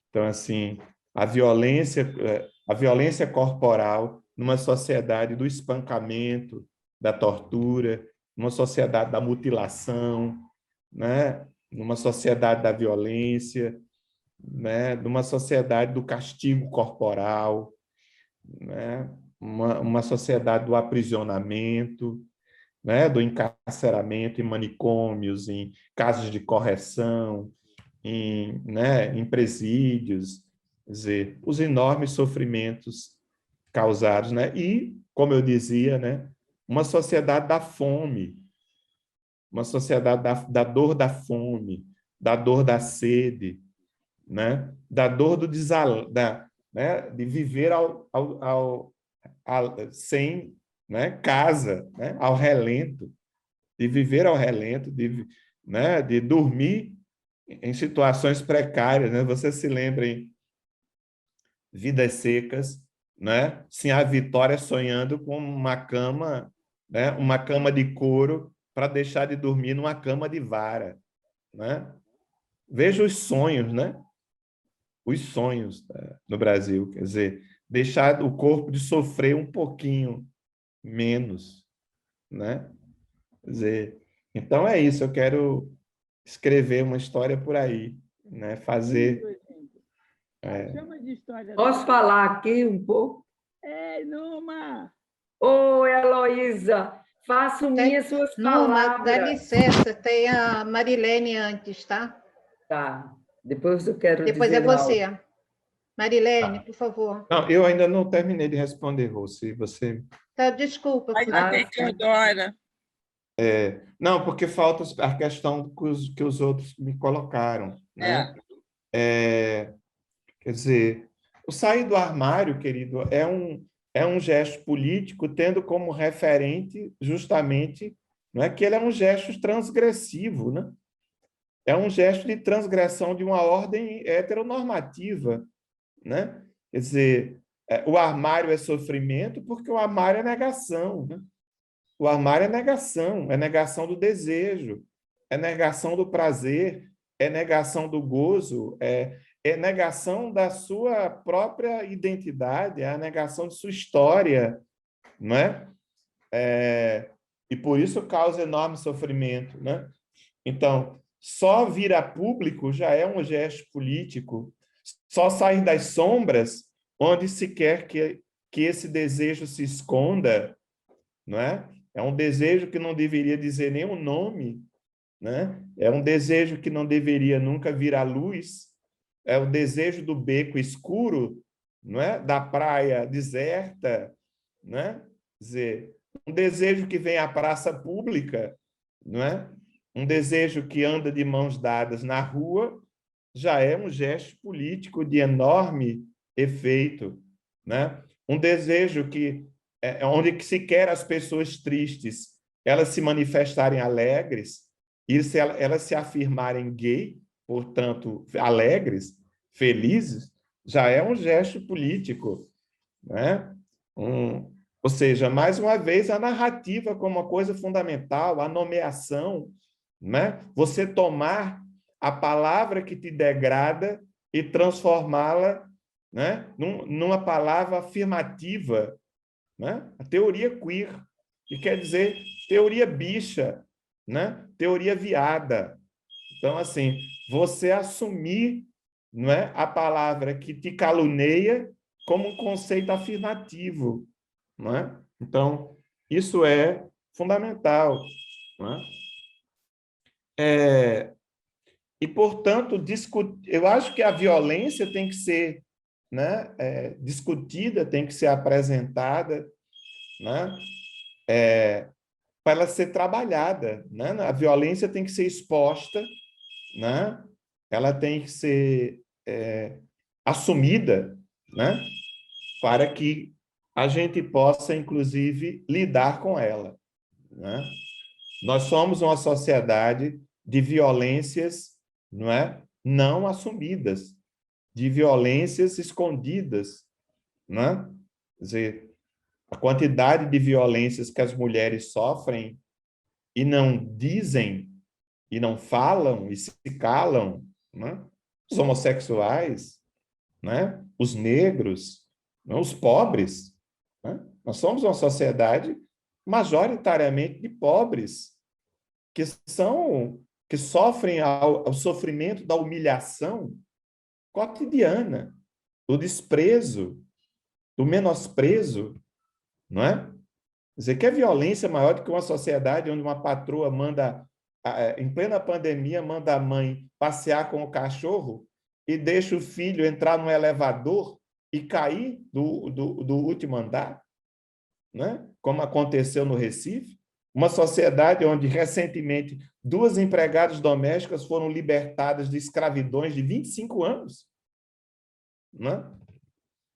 Speaker 2: então assim, a violência corporal numa sociedade do espancamento, da tortura, numa sociedade da mutilação, né? Numa sociedade da violência, né? Numa sociedade do castigo corporal, né? Uma sociedade do aprisionamento, né? Do encarceramento em manicômios, em casas de correção, em presídios, quer dizer, os enormes sofrimentos causados, né? E, como eu dizia, né? Uma sociedade da fome, uma sociedade da dor da fome, da dor da sede, né? Da dor do né? De viver sem, né? Casa, né? Ao relento, de viver ao relento, né? De dormir em situações precárias, né? Você se lembra em Vidas Secas, né? Sim, a Vitória sonhando com uma cama, né? Uma cama de couro para deixar de dormir numa cama de vara, né? Veja os sonhos, né? Os sonhos no Brasil, quer dizer, deixar o corpo de sofrer um pouquinho menos, né? Quer dizer, então é isso, eu quero escrever uma história por aí, né? Fazer...
Speaker 7: Chama de história.
Speaker 12: Posso falar aqui um pouco?
Speaker 7: Numa!
Speaker 12: Oi, Heloísa! Faço minhas suas palavras.
Speaker 4: Dá licença, tem a Marilene antes, tá?
Speaker 12: Tá. Depois eu quero
Speaker 4: Depois
Speaker 12: dizer
Speaker 4: é você.
Speaker 12: algo.
Speaker 4: Marilene, por favor.
Speaker 2: Não, eu ainda não terminei de responder, Rossi. Você...
Speaker 4: Tá, desculpa.
Speaker 7: Ainda tem Teodora.
Speaker 2: Não, porque falta a questão que os outros me colocaram, né? Quer dizer, o sair do armário, querido, é um gesto político tendo como referente justamente, não é que ele é um gesto transgressivo, né? É um gesto de transgressão de uma ordem heteronormativa, né? Quer dizer, o armário é sofrimento porque o armário é negação, né? O armário é negação do desejo, é negação do prazer, é negação do gozo, é negação da sua própria identidade, é a negação de sua história, não é? E por isso causa enorme sofrimento, né? Então, só vir a público já é um gesto político, só sair das sombras, onde se quer que esse desejo se esconda, não é? É um desejo que não deveria dizer nem o nome, né? É um desejo que não deveria nunca vir à luz, é o desejo do beco escuro, não é? Da praia deserta, né? Quer dizer, um desejo que vem à praça pública, não é? Um desejo que anda de mãos dadas na rua, já é um gesto político de enorme efeito, né? Um desejo que onde que se quer as pessoas tristes elas se manifestarem alegres e se elas se afirmarem gay, portanto alegres, felizes, já é um gesto político, né? Ou seja, mais uma vez a narrativa como uma coisa fundamental, a nomeação, né? Você tomar a palavra que te degrada e transformá-la, né, numa palavra afirmativa, né? A teoria queer, que quer dizer teoria bicha, né? Teoria viada. Então, assim, você assumir, não é, a palavra que te caluneia como um conceito afirmativo, não é? Então, isso é fundamental, não é? E, portanto, eu acho que a violência tem que ser, né, discutida, tem que ser apresentada, né, para ela ser trabalhada, né? A violência tem que ser exposta, né? Ela tem que ser assumida, né? Para que a gente possa, inclusive, lidar com ela, né? Nós somos uma sociedade de violências, não é? Não assumidas, de violências escondidas, né? Quer dizer, a quantidade de violências que as mulheres sofrem e não dizem, e não falam, e se calam, né? Os homossexuais, né? Os negros, né? Os pobres, né? Nós somos uma sociedade majoritariamente de pobres, que sofrem ao sofrimento da humilhação cotidiana, do desprezo, do menosprezo, não é? Quer dizer, que é violência maior do que uma sociedade onde uma patroa manda, em plena pandemia, manda a mãe passear com o cachorro e deixa o filho entrar no elevador e cair do último andar, né? Como aconteceu no Recife. Uma sociedade onde, recentemente, 2 empregadas domésticas foram libertadas de escravidões de 25 anos. Né?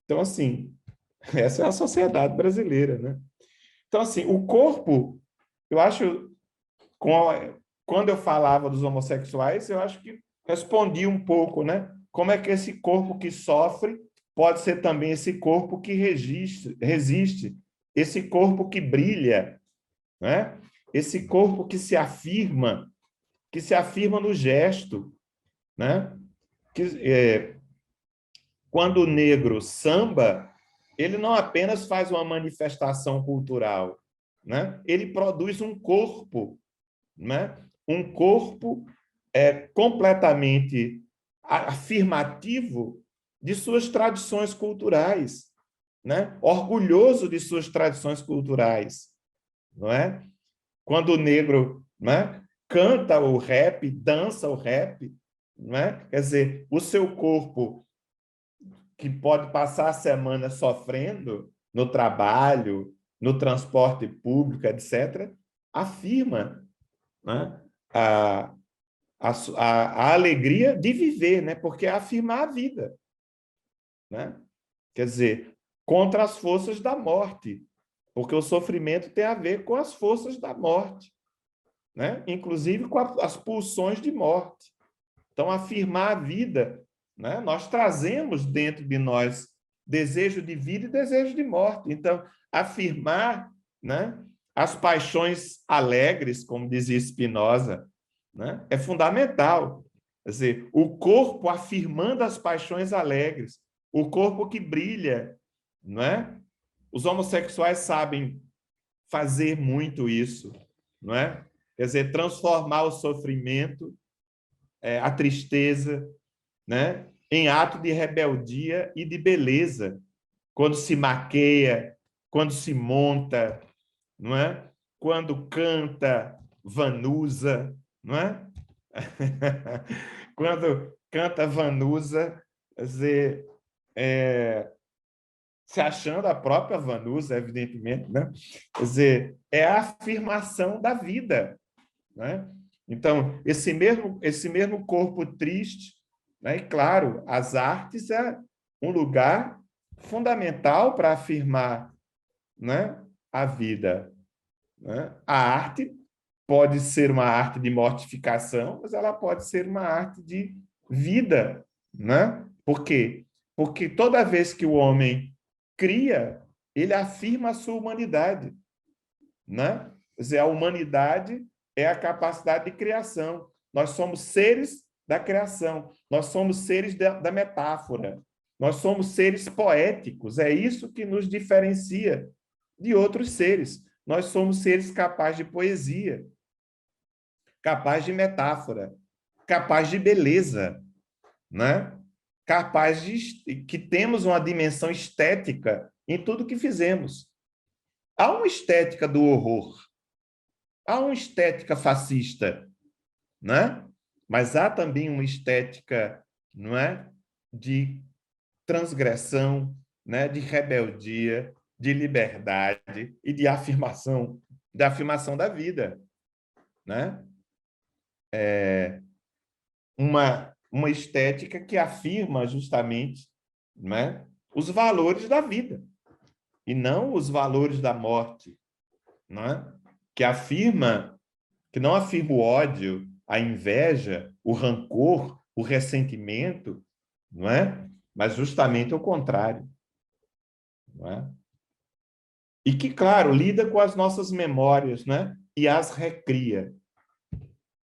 Speaker 2: Então, assim, essa é a sociedade brasileira. Né? Então, assim, o corpo, eu acho, quando eu falava dos homossexuais, eu acho que respondi um pouco, né? Como é que esse corpo que sofre pode ser também esse corpo que resiste, esse corpo que brilha, né? Esse corpo que se afirma no gesto, né? Quando o negro samba, ele não apenas faz uma manifestação cultural, né? Ele produz um corpo, né? Um corpo completamente afirmativo de suas tradições culturais, né? Orgulhoso de suas tradições culturais, não é? Quando o negro, né, canta o rap, dança o rap, não é? Quer dizer, o seu corpo que pode passar a semana sofrendo no trabalho, no transporte público, etc., afirma, né, a alegria de viver, né, porque é afirmar a vida. Né? Quer dizer, contra as forças da morte, porque o sofrimento tem a ver com as forças da morte, né? Inclusive com as pulsões de morte. Então, afirmar a vida, né? Nós trazemos dentro de nós desejo de vida e desejo de morte. Então, afirmar, né, as paixões alegres, como dizia Spinoza, né, é fundamental. Quer dizer, o corpo afirmando as paixões alegres, o corpo que brilha, não é? Os homossexuais sabem fazer muito isso, não é? Quer dizer, transformar o sofrimento, a tristeza, né, em ato de rebeldia e de beleza, quando se maqueia, quando se monta, não é? Quando canta Vanusa, não é? Quando canta Vanusa, quer dizer, se achando a própria Vanusa, evidentemente, né? Quer dizer, é a afirmação da vida, né? Então, esse mesmo corpo triste, né? E, claro, as artes é um lugar fundamental para afirmar, né, a vida. Né? A arte pode ser uma arte de mortificação, mas ela pode ser uma arte de vida. Né? Por quê? Porque toda vez que o homem cria, ele afirma a sua humanidade. Né? Quer dizer, a humanidade é a capacidade de criação. Nós somos seres da criação, nós somos seres da metáfora, nós somos seres poéticos, é isso que nos diferencia de outros seres. Nós somos seres capazes de poesia, capazes de metáfora, capazes de beleza, né? Capazes que temos uma dimensão estética em tudo que fizemos. Há uma estética do horror, há uma estética fascista, né? Mas há também uma estética, não é, de transgressão, né, de rebeldia, de liberdade e de afirmação da vida, né? Uma estética que afirma justamente, né, os valores da vida e não os valores da morte, né? Que não afirma o ódio, a inveja, o rancor, o ressentimento, não é? Mas justamente o contrário, não é? E que, claro, lida com as nossas memórias, né? E as recria,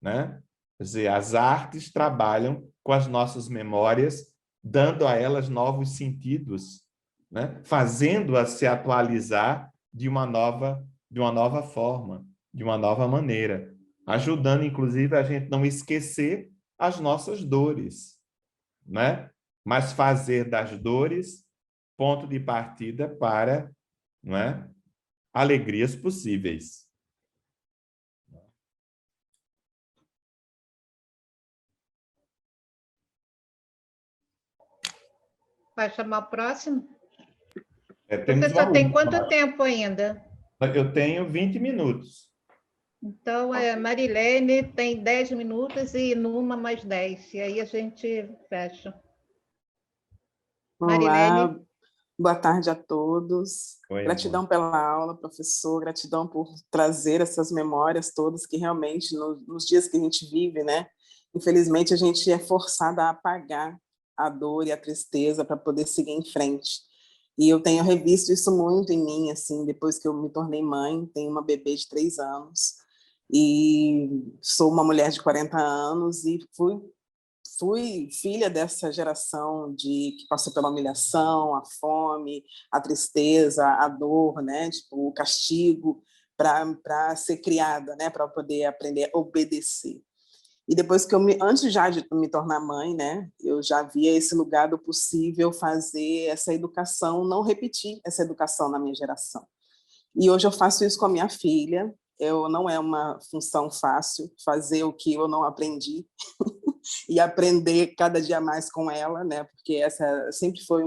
Speaker 2: né? Quer dizer, as artes trabalham com as nossas memórias, dando a elas novos sentidos, né? Fazendo-as se atualizar de uma nova forma, de uma nova maneira, ajudando, inclusive, a gente não esquecer as nossas dores, né? Mas fazer das dores ponto de partida para, não é, alegrias possíveis.
Speaker 4: Vai chamar o próximo?
Speaker 2: Temos
Speaker 4: Professor, tem quanto tempo ainda?
Speaker 2: Eu tenho 20 minutos.
Speaker 4: Então, Marilene tem 10 minutos e Numa mais 10. E aí a gente fecha.
Speaker 13: Olá,
Speaker 4: Marilene.
Speaker 13: Boa tarde a todos.
Speaker 2: Oi,
Speaker 13: gratidão pela aula, professor, gratidão por trazer essas memórias todas que realmente, nos dias que a gente vive, né? Infelizmente, a gente é forçada a apagar a dor e a tristeza para poder seguir em frente. E eu tenho revisto isso muito em mim, assim, depois que eu me tornei mãe, tenho uma bebê de 3 anos, e sou uma mulher de 40 anos, e fui filha dessa geração que passou pela humilhação, a fome, a tristeza, a dor, né? Tipo, o castigo, para ser criada, né? Para poder aprender a obedecer. E depois que antes já de me tornar mãe, né? Eu já via esse lugar do possível fazer essa educação, não repetir essa educação na minha geração. E hoje eu faço isso com a minha filha. Não é uma função fácil fazer o que eu não aprendi. e aprender cada dia mais com ela, né? Porque essa sempre foi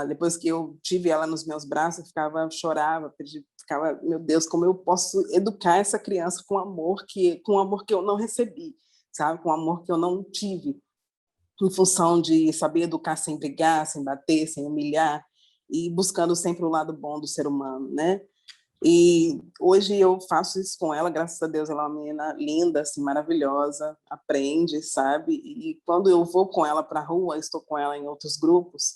Speaker 13: depois que eu tive ela nos meus braços, eu chorava, ficava, meu Deus, como eu posso educar essa criança com amor que eu não recebi, sabe? Com amor que eu não tive, em função de saber educar sem brigar, sem bater, sem humilhar, e buscando sempre o lado bom do ser humano, né? E hoje eu faço isso com ela, graças a Deus, ela é uma menina linda, assim, maravilhosa, aprende, sabe? E quando eu vou com ela para a rua, estou com ela em outros grupos,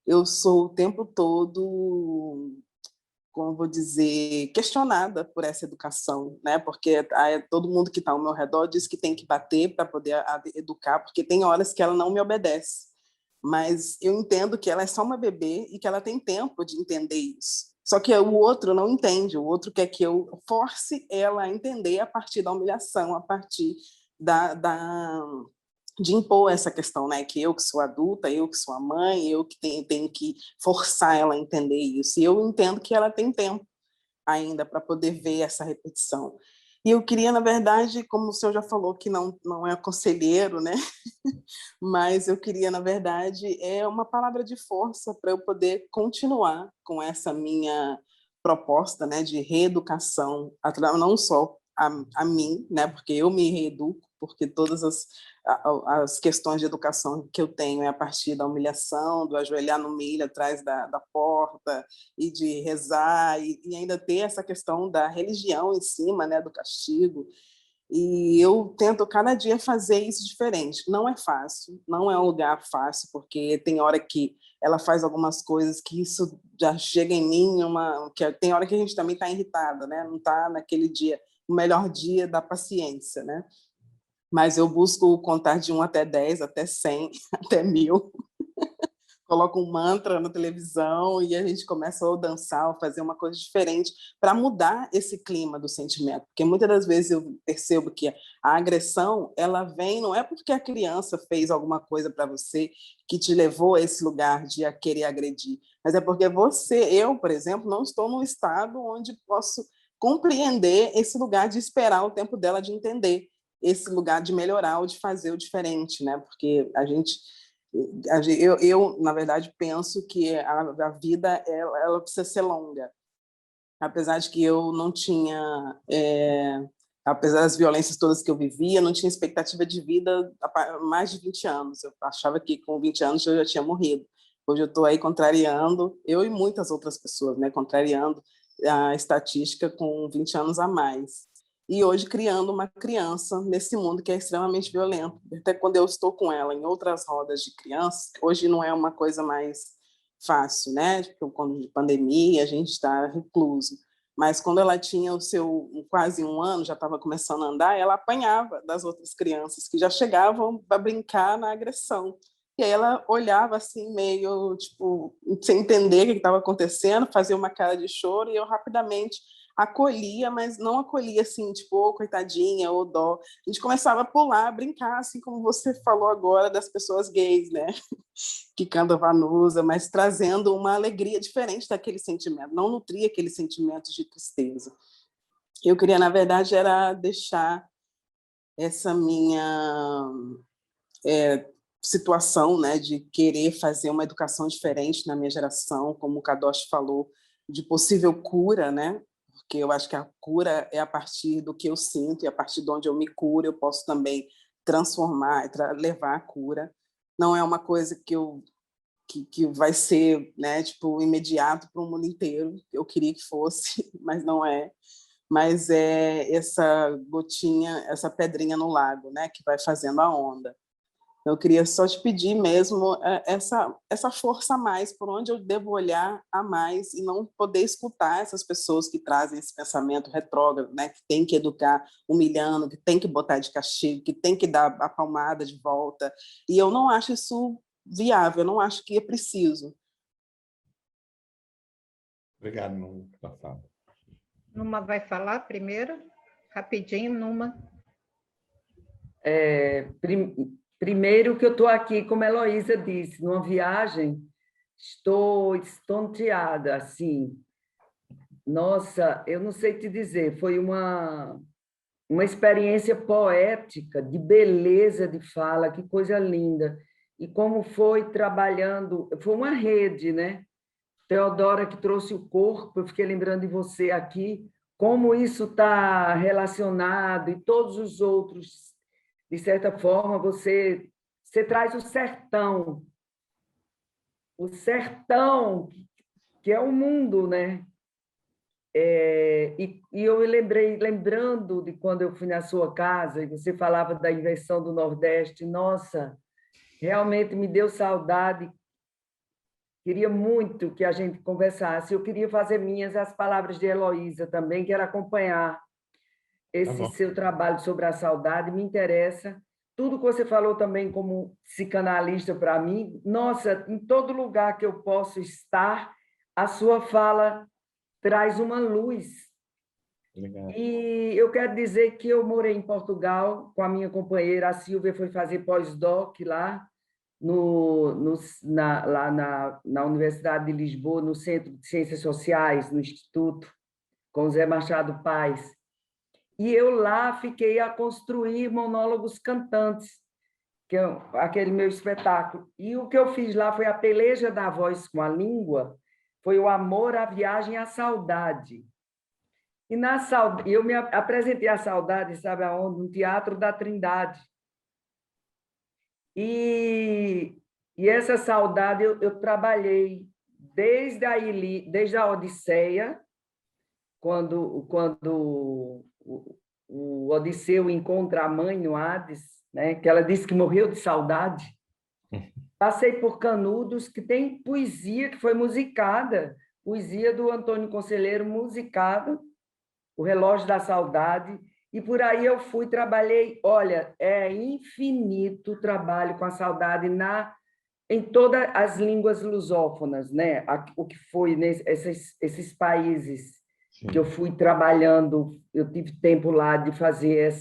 Speaker 13: eu sou o tempo todo, como vou dizer, questionada por essa educação, né? Porque todo mundo que está ao meu redor diz que tem que bater para poder educar, porque tem horas que ela não me obedece. Mas eu entendo que ela é só uma bebê e que ela tem tempo de entender isso. Só que o outro não entende, o outro quer que eu force ela a entender a partir da humilhação, a partir de impor essa questão, né? Que eu que sou adulta, eu que sou a mãe, eu que tenho que forçar ela a entender isso. E eu entendo que ela tem tempo ainda para poder ver essa repetição. E eu queria, na verdade, como o senhor já falou, que não é conselheiro, né? Mas eu queria, na verdade, uma palavra de força para eu poder continuar com essa minha proposta, né, de reeducação, não só a mim, né, porque eu me reeduco, porque todas as questões de educação que eu tenho é a partir da humilhação, do ajoelhar no milho atrás da porta e de rezar, e ainda ter essa questão da religião em cima, né, do castigo. E eu tento cada dia fazer isso diferente. Não é fácil, não é um lugar fácil, porque tem hora que ela faz algumas coisas que isso já chega em mim, tem hora que a gente também está irritada, né? Não está naquele dia, o melhor dia da paciência, né? Mas eu busco contar de 1 até 10, até 100, até 1000. Coloco um mantra na televisão e a gente começa a dançar, ou fazer uma coisa diferente para mudar esse clima do sentimento. Porque muitas das vezes eu percebo que a agressão, ela vem, não é porque a criança fez alguma coisa para você que te levou a esse lugar de querer agredir, mas é porque eu, por exemplo, não estou num estado onde posso compreender esse lugar de esperar o tempo dela de entender, esse lugar de melhorar ou de fazer o diferente, né? Porque eu, na verdade, penso que a vida ela precisa ser longa. Apesar de que eu não tinha, apesar das violências todas que eu vivia, não tinha expectativa de vida há mais de 20 anos. Eu achava que com 20 anos eu já tinha morrido. Hoje eu estou aí contrariando, eu e muitas outras pessoas, né, contrariando a estatística com 20 anos a mais. E hoje criando uma criança nesse mundo que é extremamente violento. Até quando eu estou com ela em outras rodas de crianças, hoje não é uma coisa mais fácil, né? Porque quando de pandemia a gente está recluso. Mas quando ela tinha o seu quase 1 ano, já estava começando a andar, ela apanhava das outras crianças que já chegavam para brincar na agressão. E aí ela olhava assim, meio tipo, sem entender o que estava acontecendo, fazia uma cara de choro e eu rapidamente acolhia, mas não acolhia assim, tipo, oh, coitadinha, ou dó. A gente começava a pular, a brincar, assim como você falou agora das pessoas gays, né? Que cantam Vanusa, mas trazendo uma alegria diferente daquele sentimento, não nutria aquele sentimento de tristeza. Eu queria, na verdade, era deixar essa minha situação, né, de querer fazer uma educação diferente na minha geração, como o Kadosh falou, de possível cura, né? Porque eu acho que a cura é a partir do que eu sinto, e a partir de onde eu me curo, eu posso também transformar, levar a cura. Não é uma coisa que vai ser, né, tipo, imediato para o mundo inteiro. Eu queria que fosse, mas não é. Mas é essa gotinha, essa pedrinha no lago, né, que vai fazendo a onda. Eu queria só te pedir mesmo essa força a mais, por onde eu devo olhar a mais e não poder escutar essas pessoas que trazem esse pensamento retrógrado, né? Que tem que educar humilhando, que tem que botar de castigo, que tem que dar a palmada de volta. E eu não acho isso viável, eu não acho que é preciso.
Speaker 2: Obrigado, Numa, pela fala.
Speaker 4: Numa vai falar primeiro? Rapidinho, Numa.
Speaker 12: Primeiro que eu estou aqui, como a Heloísa disse, numa viagem, estou estonteada, assim. Nossa, eu não sei te dizer, foi uma uma experiência poética, de beleza de fala, que coisa linda. E como foi trabalhando, foi uma rede, né? Teodora que trouxe o corpo, eu fiquei lembrando de você aqui, como isso está relacionado, e todos os outros, de certa forma, você traz o sertão, que é o mundo, né? E eu me lembrando de quando eu fui na sua casa, e você falava da inversão do Nordeste, nossa, realmente me deu saudade. Queria muito que a gente conversasse. Eu queria fazer minhas as palavras de Heloísa também, quero acompanhar esse seu trabalho sobre a saudade, me interessa. Tudo que você falou também como psicanalista para mim, nossa, em todo lugar que eu posso estar, a sua fala traz uma luz.
Speaker 2: Legal.
Speaker 12: E eu quero dizer que eu morei em Portugal com a minha companheira, a Silvia foi fazer pós-doc lá, na Universidade de Lisboa, no Centro de Ciências Sociais, no Instituto, com Zé Machado Paz. E eu lá fiquei a construir monólogos cantantes, que é aquele meu espetáculo. E o que eu fiz lá foi a peleja da voz com a língua, foi o amor, a viagem, a saudade. E eu me apresentei a saudade, sabe aonde? No Teatro da Trindade. E essa saudade eu trabalhei desde a Odisseia, quando o Odisseu encontra a mãe no Hades, né? Que ela disse que morreu de saudade. Passei por Canudos, que tem poesia que foi musicada, poesia do Antônio Conselheiro musicado, O Relógio da Saudade, e por aí eu fui, trabalhei, olha, é infinito o trabalho com a saudade em todas as línguas lusófonas, né? O que foi esses países que eu fui trabalhando, eu tive tempo lá de fazer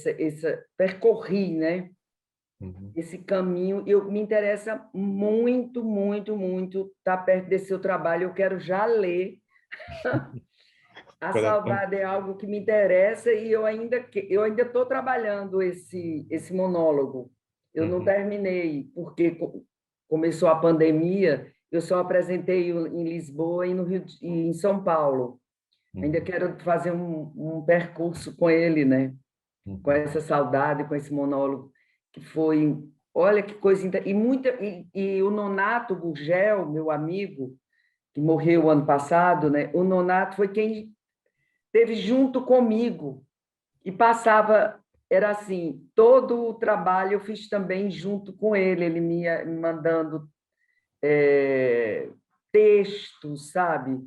Speaker 12: percorri, né? Esse caminho, me interessa muito, muito, muito estar perto desse seu trabalho, eu quero já ler. A saudade é algo que me interessa e eu ainda estou trabalhando esse monólogo. Eu não terminei, porque começou a pandemia, eu só apresentei em Lisboa e em São Paulo. Ainda quero fazer um percurso com ele, né? Com essa saudade, com esse monólogo, que foi... Olha que coisa... E o Nonato Gurgel, meu amigo, que morreu ano passado, né? O Nonato foi quem esteve junto comigo e passava, era assim, todo o trabalho eu fiz também junto com ele me mandando textos, sabe?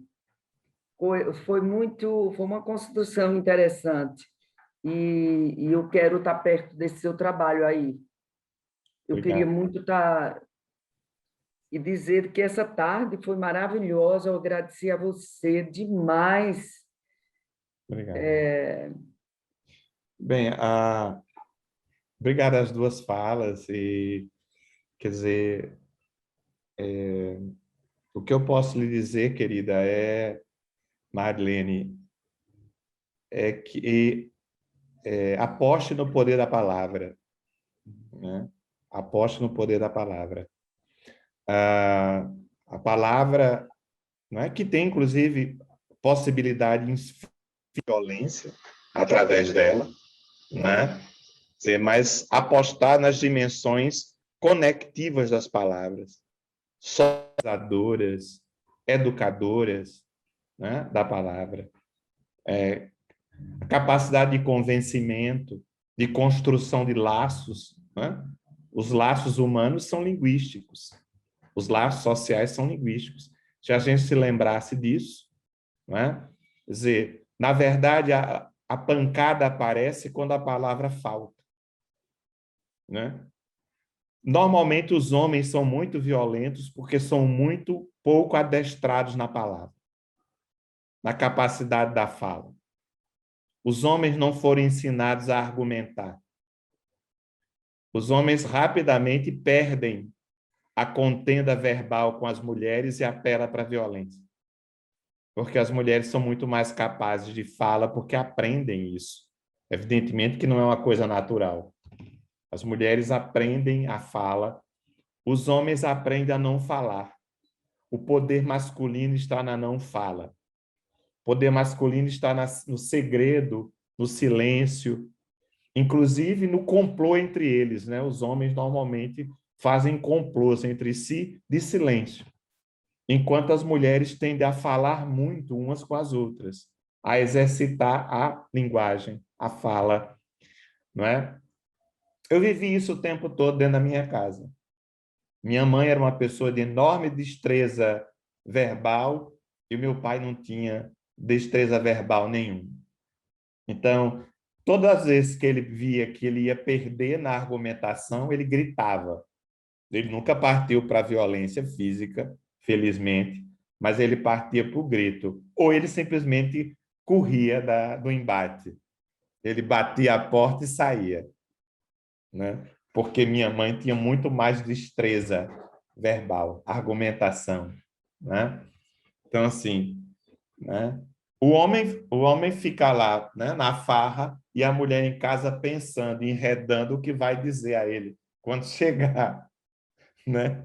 Speaker 12: Foi uma construção interessante e eu quero estar perto desse seu trabalho aí. Eu
Speaker 2: Obrigado.
Speaker 12: Queria muito estar e dizer que essa tarde foi maravilhosa, eu agradeci a você demais.
Speaker 2: Obrigado. Bem, obrigado às duas falas. E, quer dizer, o que eu posso lhe dizer, querida, Marlene, é que aposte no poder da palavra. Né? Aposte no poder da palavra. A palavra, não é, que tem, inclusive, possibilidade de violência através dela, né? Mas apostar nas dimensões conectivas das palavras, socializadoras, educadoras, né, da palavra. A capacidade de convencimento, de construção de laços, né? Os laços humanos são linguísticos, os laços sociais são linguísticos. Se a gente se lembrasse disso, né? Quer dizer, na verdade, a pancada aparece quando a palavra falta. Né? Normalmente, os homens são muito violentos porque são muito pouco adestrados na palavra, na capacidade da fala. Os homens não foram ensinados a argumentar. Os homens rapidamente perdem a contenda verbal com as mulheres e apelam para a violência. Porque as mulheres são muito mais capazes de fala porque aprendem isso, Evidentemente que não é uma coisa natural. As mulheres aprendem a fala, os homens aprendem a não falar. O poder masculino está na não fala. O poder masculino está no segredo, no silêncio, inclusive no complô entre eles, né? Os homens normalmente fazem complôs entre si de silêncio, enquanto as mulheres tendem a falar muito umas com as outras, a exercitar a linguagem, a fala, não é? Eu vivi isso o tempo todo dentro da minha casa. Minha mãe era uma pessoa de enorme destreza verbal e o meu pai não tinha destreza verbal nenhum. Então, todas as vezes que ele via que ele ia perder na argumentação, ele gritava. Ele nunca partiu para a violência física, felizmente, mas ele partia para o grito. Ou ele simplesmente corria do embate. Ele batia a porta e saía, né? Porque minha mãe tinha muito mais destreza verbal, argumentação, né? Então, assim, né? O homem fica lá, né, na farra, e a mulher em casa pensando, enredando o que vai dizer a ele quando chegar, né?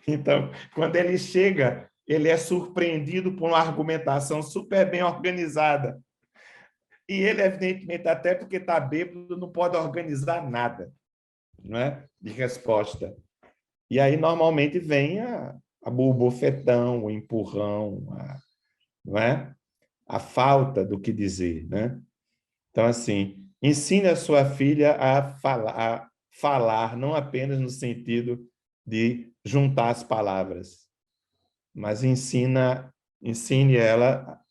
Speaker 2: Então, quando ele chega, ele é surpreendido por uma argumentação super bem organizada. E ele, evidentemente, até porque está bêbado, não pode organizar nada, não é? De resposta. E aí, normalmente, vem o bofetão, o empurrão, não é? A falta do que dizer, né? Então, assim, ensine a sua filha a falar, não apenas no sentido de juntar as palavras, mas ensine ela,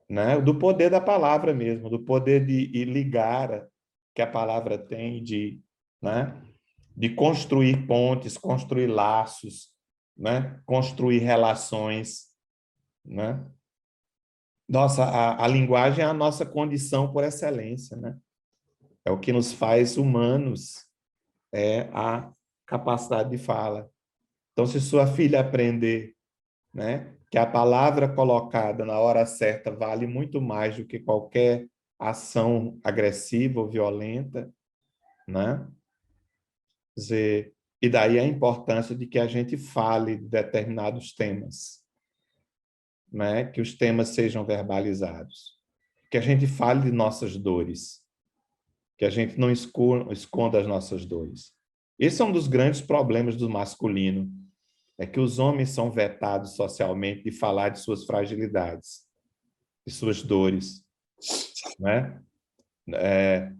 Speaker 2: né, do poder da palavra mesmo, do poder de ligar que a palavra tem, né, de construir pontes, construir laços, né, construir relações, né? Nossa, a linguagem é a nossa condição por excelência, né? É o que nos faz humanos, é a capacidade de fala. Então, se sua filha aprender, né, que a palavra colocada na hora certa vale muito mais do que qualquer ação agressiva ou violenta, né? Quer dizer, e daí a importância de que a gente fale de determinados temas, né? Que os temas sejam verbalizados, que a gente fale de nossas dores, que a gente não esconda as nossas dores. Esse é um dos grandes problemas do masculino, é que os homens são vetados socialmente de falar de suas fragilidades, de suas dores, né?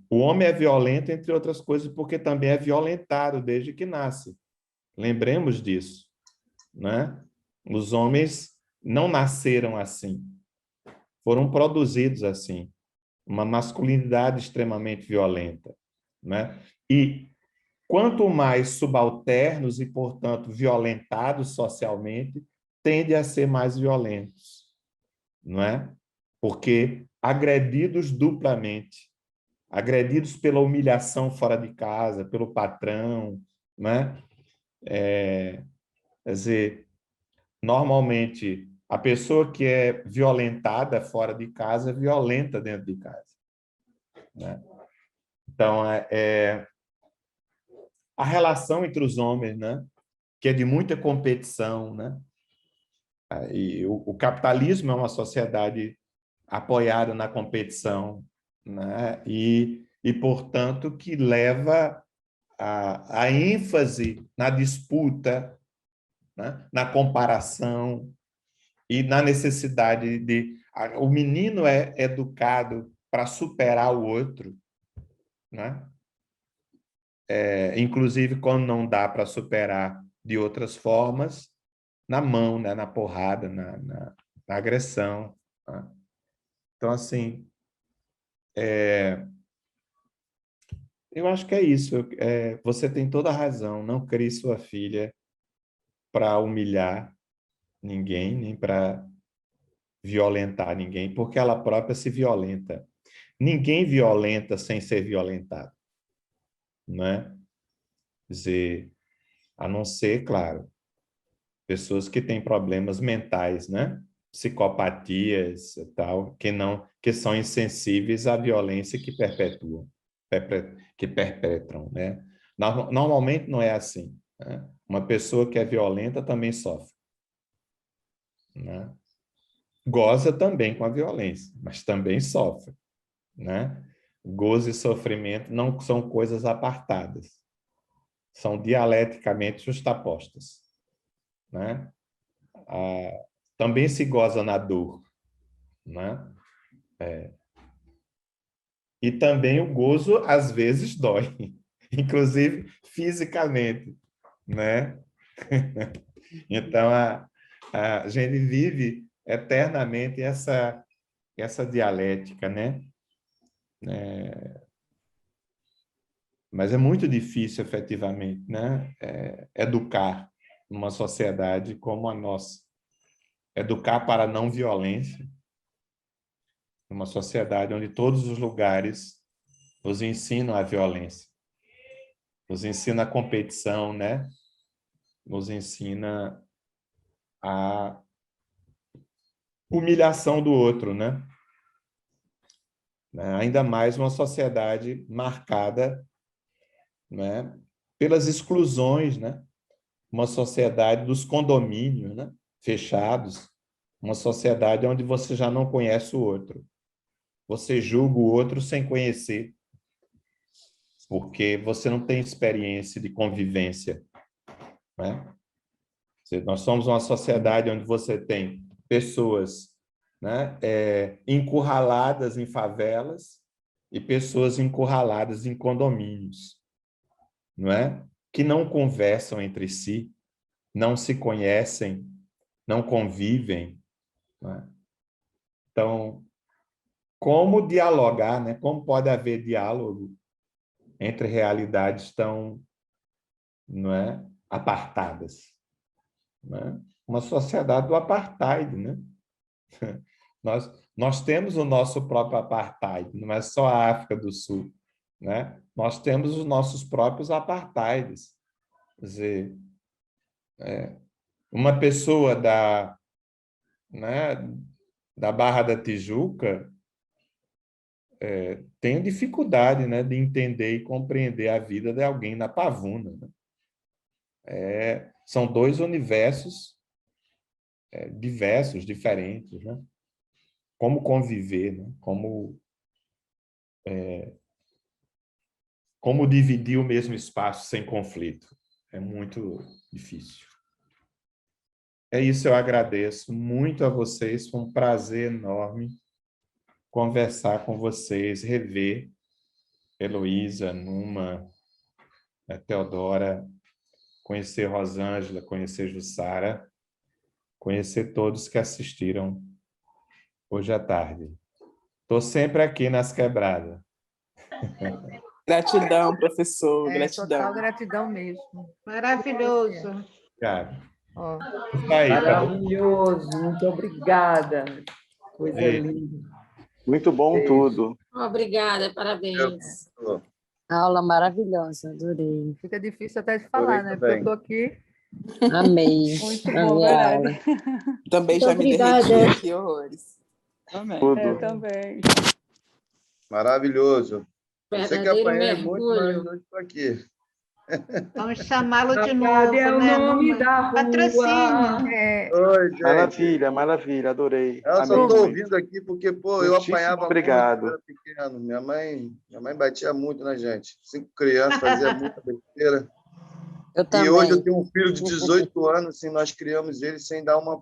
Speaker 2: O homem é violento, entre outras coisas, porque também é violentado desde que nasce. Lembremos disso, né? Os homens não nasceram assim, foram produzidos assim, uma masculinidade extremamente violenta, né? E quanto mais subalternos e, portanto, violentados socialmente, tendem a ser mais violentos, não é? Porque agredidos duplamente, agredidos pela humilhação fora de casa, pelo patrão, né? Quer dizer, normalmente, a pessoa que é violentada fora de casa é violenta dentro de casa, né? Então, a relação entre os homens, né? Que é de muita competição, né? E o capitalismo é uma sociedade apoiada na competição, né? E portanto, que leva a ênfase na disputa, né? Na comparação e na necessidade de... O menino é educado para superar o outro, né? Inclusive, quando não dá para superar de outras formas, na mão, né? Na porrada, na agressão, né? Então, assim, eu acho que é isso. Você tem toda a razão. Não crie sua filha para humilhar ninguém, nem para violentar ninguém, porque ela própria se violenta. Ninguém violenta sem ser violentado, né? Quer dizer, a não ser, claro, pessoas que têm problemas mentais, né? psicopatias e tal, que são insensíveis à violência que perpetram, né? Normalmente não é assim, né? Uma pessoa que é violenta também sofre, né? Goza também com a violência, mas também sofre, né? Gozo e sofrimento não são coisas apartadas, são dialeticamente justapostas, né? Também se goza na dor, né? E também o gozo às vezes dói, inclusive fisicamente, né? Então a gente vive eternamente essa dialética, né? Mas é muito difícil, efetivamente, né? Educar numa sociedade como a nossa. Educar para a não violência, numa sociedade onde todos os lugares nos ensinam a violência, nos ensina a competição, né? Nos ensina a humilhação do outro, né? Ainda mais uma sociedade marcada, né, pelas exclusões, né? Uma sociedade dos condomínios, né, fechados, uma sociedade onde você já não conhece o outro. Você julga o outro sem conhecer, porque você não tem experiência de convivência, né? Nós somos uma sociedade onde você tem pessoas, né, encurraladas em favelas e pessoas encurraladas em condomínios, não é? Que não conversam entre si, não se conhecem, não convivem, não é? Então, como dialogar, né? Como pode haver diálogo entre realidades tão, não é, apartadas, não é? Uma sociedade do apartheid, né? Nós temos o nosso próprio apartheid, não é só a África do Sul, né? Nós temos os nossos próprios apartheids. Quer dizer, uma pessoa né, da Barra da Tijuca tem dificuldade, né, de entender e compreender a vida de alguém na Pavuna, né? São dois universos diversos, diferentes, né? Como conviver, né? Como dividir o mesmo espaço sem conflito. É muito difícil. É isso, eu agradeço muito a vocês, foi um prazer enorme conversar com vocês, rever Heloísa, Numa, Teodora, conhecer Rosângela, conhecer Jussara, conhecer todos que assistiram hoje à tarde. Estou sempre aqui nas quebradas.
Speaker 13: Gratidão, professor, gratidão.
Speaker 8: Total gratidão mesmo.
Speaker 4: Maravilhoso.
Speaker 2: Obrigado.
Speaker 8: Ó,
Speaker 12: maravilhoso, muito obrigada. Coisa linda.
Speaker 5: Muito bom tudo.
Speaker 14: Obrigada, parabéns.
Speaker 15: Aula maravilhosa, adorei.
Speaker 8: Fica difícil até de falar, né? Porque eu estou aqui.
Speaker 15: Amei.
Speaker 8: Muito
Speaker 15: Amei
Speaker 8: bom,
Speaker 15: a
Speaker 8: verdade.
Speaker 15: aula.
Speaker 13: Também
Speaker 15: Muito
Speaker 13: já me
Speaker 15: obrigada.
Speaker 13: derreti aqui, horrores.
Speaker 6: Também.
Speaker 8: Eu também.
Speaker 16: Maravilhoso. Você que
Speaker 14: Verdadeiro
Speaker 16: apanhei muito, mas
Speaker 14: mergulho.
Speaker 16: não estou aqui.
Speaker 4: Vamos chamá-lo de
Speaker 12: Saudade
Speaker 4: novo,
Speaker 12: é o
Speaker 4: né?
Speaker 12: nome da rua.
Speaker 4: Patrocínio.
Speaker 16: Oi, gente.
Speaker 5: Maravilha, maravilha, adorei.
Speaker 16: Eu só
Speaker 5: Amei
Speaker 16: estou
Speaker 5: muito.
Speaker 16: ouvindo aqui porque, pô, eu
Speaker 5: Muitíssimo
Speaker 16: apanhava
Speaker 5: obrigado.
Speaker 16: muito quando era pequeno. Minha mãe batia muito na gente. 5 crianças, fazia muita besteira.
Speaker 15: Eu
Speaker 16: E
Speaker 15: também.
Speaker 16: hoje eu tenho um filho de 18 anos, assim, nós criamos ele sem dar uma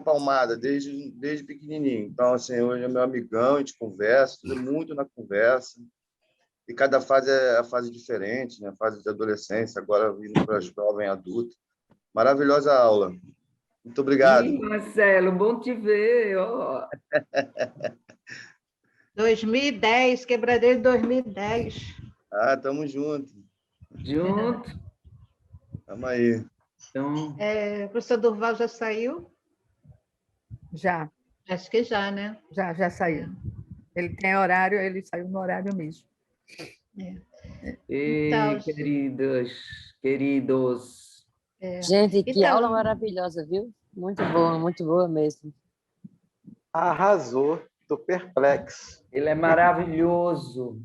Speaker 16: palmada, desde pequenininho. Então, assim, hoje é meu amigão, a gente conversa, tudo muito na conversa. E cada fase é a fase diferente, né? A fase de adolescência, agora vindo para jovem adulto. Maravilhosa aula. Muito obrigado.
Speaker 12: Ih, Marcelo, bom te ver. Ó.
Speaker 4: 2010, Quebradeiro 2010.
Speaker 16: Ah, tamo junto.
Speaker 12: Junto.
Speaker 16: Tamo aí.
Speaker 12: Então,
Speaker 4: O professor Durval já saiu?
Speaker 8: Já,
Speaker 4: Acho que já, né?
Speaker 8: já saiu. Ele tem horário, ele saiu no horário mesmo.
Speaker 12: ei,
Speaker 4: Então,
Speaker 12: queridos.
Speaker 15: Gente, que
Speaker 4: Então,
Speaker 15: aula maravilhosa, viu? Muito boa mesmo.
Speaker 5: Arrasou, estou perplexo.
Speaker 12: Ele é maravilhoso.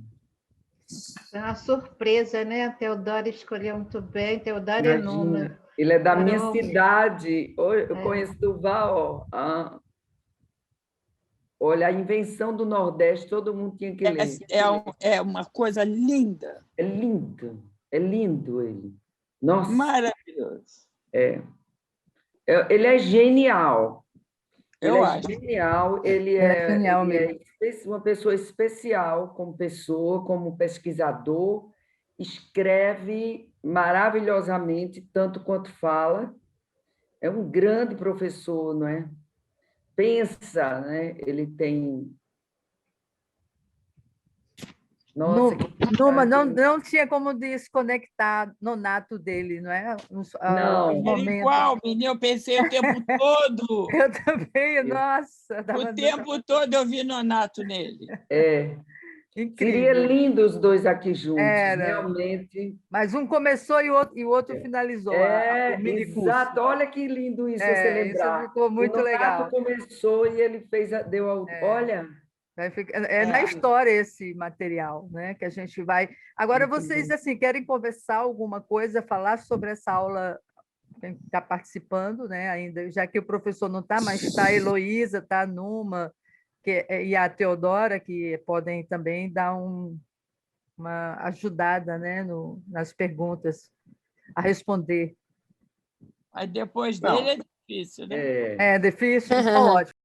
Speaker 4: É uma surpresa, né? A Teodora escolheu muito bem. Teodora é Numa.
Speaker 12: Imagina, ele é da minha
Speaker 4: Caramba.
Speaker 12: cidade. Eu conheço Duval. Olha, a invenção do Nordeste, todo mundo tinha que ler.
Speaker 7: É uma coisa linda.
Speaker 12: É lindo ele. Nossa.
Speaker 7: Maravilhoso.
Speaker 12: Ele é genial.
Speaker 7: Eu acho.
Speaker 12: Genial.
Speaker 8: Ele é genial
Speaker 12: ele é uma pessoa especial como pessoa, como pesquisador. Escreve maravilhosamente, tanto quanto fala. É um grande professor, não é? Pensa, né? Ele tem... Nossa,
Speaker 8: Numa não tinha como desconectar no nato dele, não é?
Speaker 12: Não.
Speaker 7: Era igual, menino, eu pensei o tempo todo.
Speaker 8: Eu também, nossa.
Speaker 7: O tempo todo eu vi Nonato nele.
Speaker 12: Seria lindo os dois aqui juntos,
Speaker 8: Era.
Speaker 12: realmente.
Speaker 8: Mas um começou e o outro finalizou. O mini curso.
Speaker 12: Exato. Olha que lindo isso, você lembrar.
Speaker 8: Isso ficou muito legal.
Speaker 12: O Nonato começou e ele deu a... Olha...
Speaker 8: na história esse material, né? Que a gente vai... Agora, vocês assim, querem conversar alguma coisa, falar sobre essa aula, quem está participando, né? Ainda, já que o professor não está, mas está a Heloísa, está a Numa, e a Teodora, que podem também dar uma ajudada, né? Nas perguntas, a responder.
Speaker 7: Aí depois dele é difícil, né?
Speaker 8: É difícil? Então, ótimo.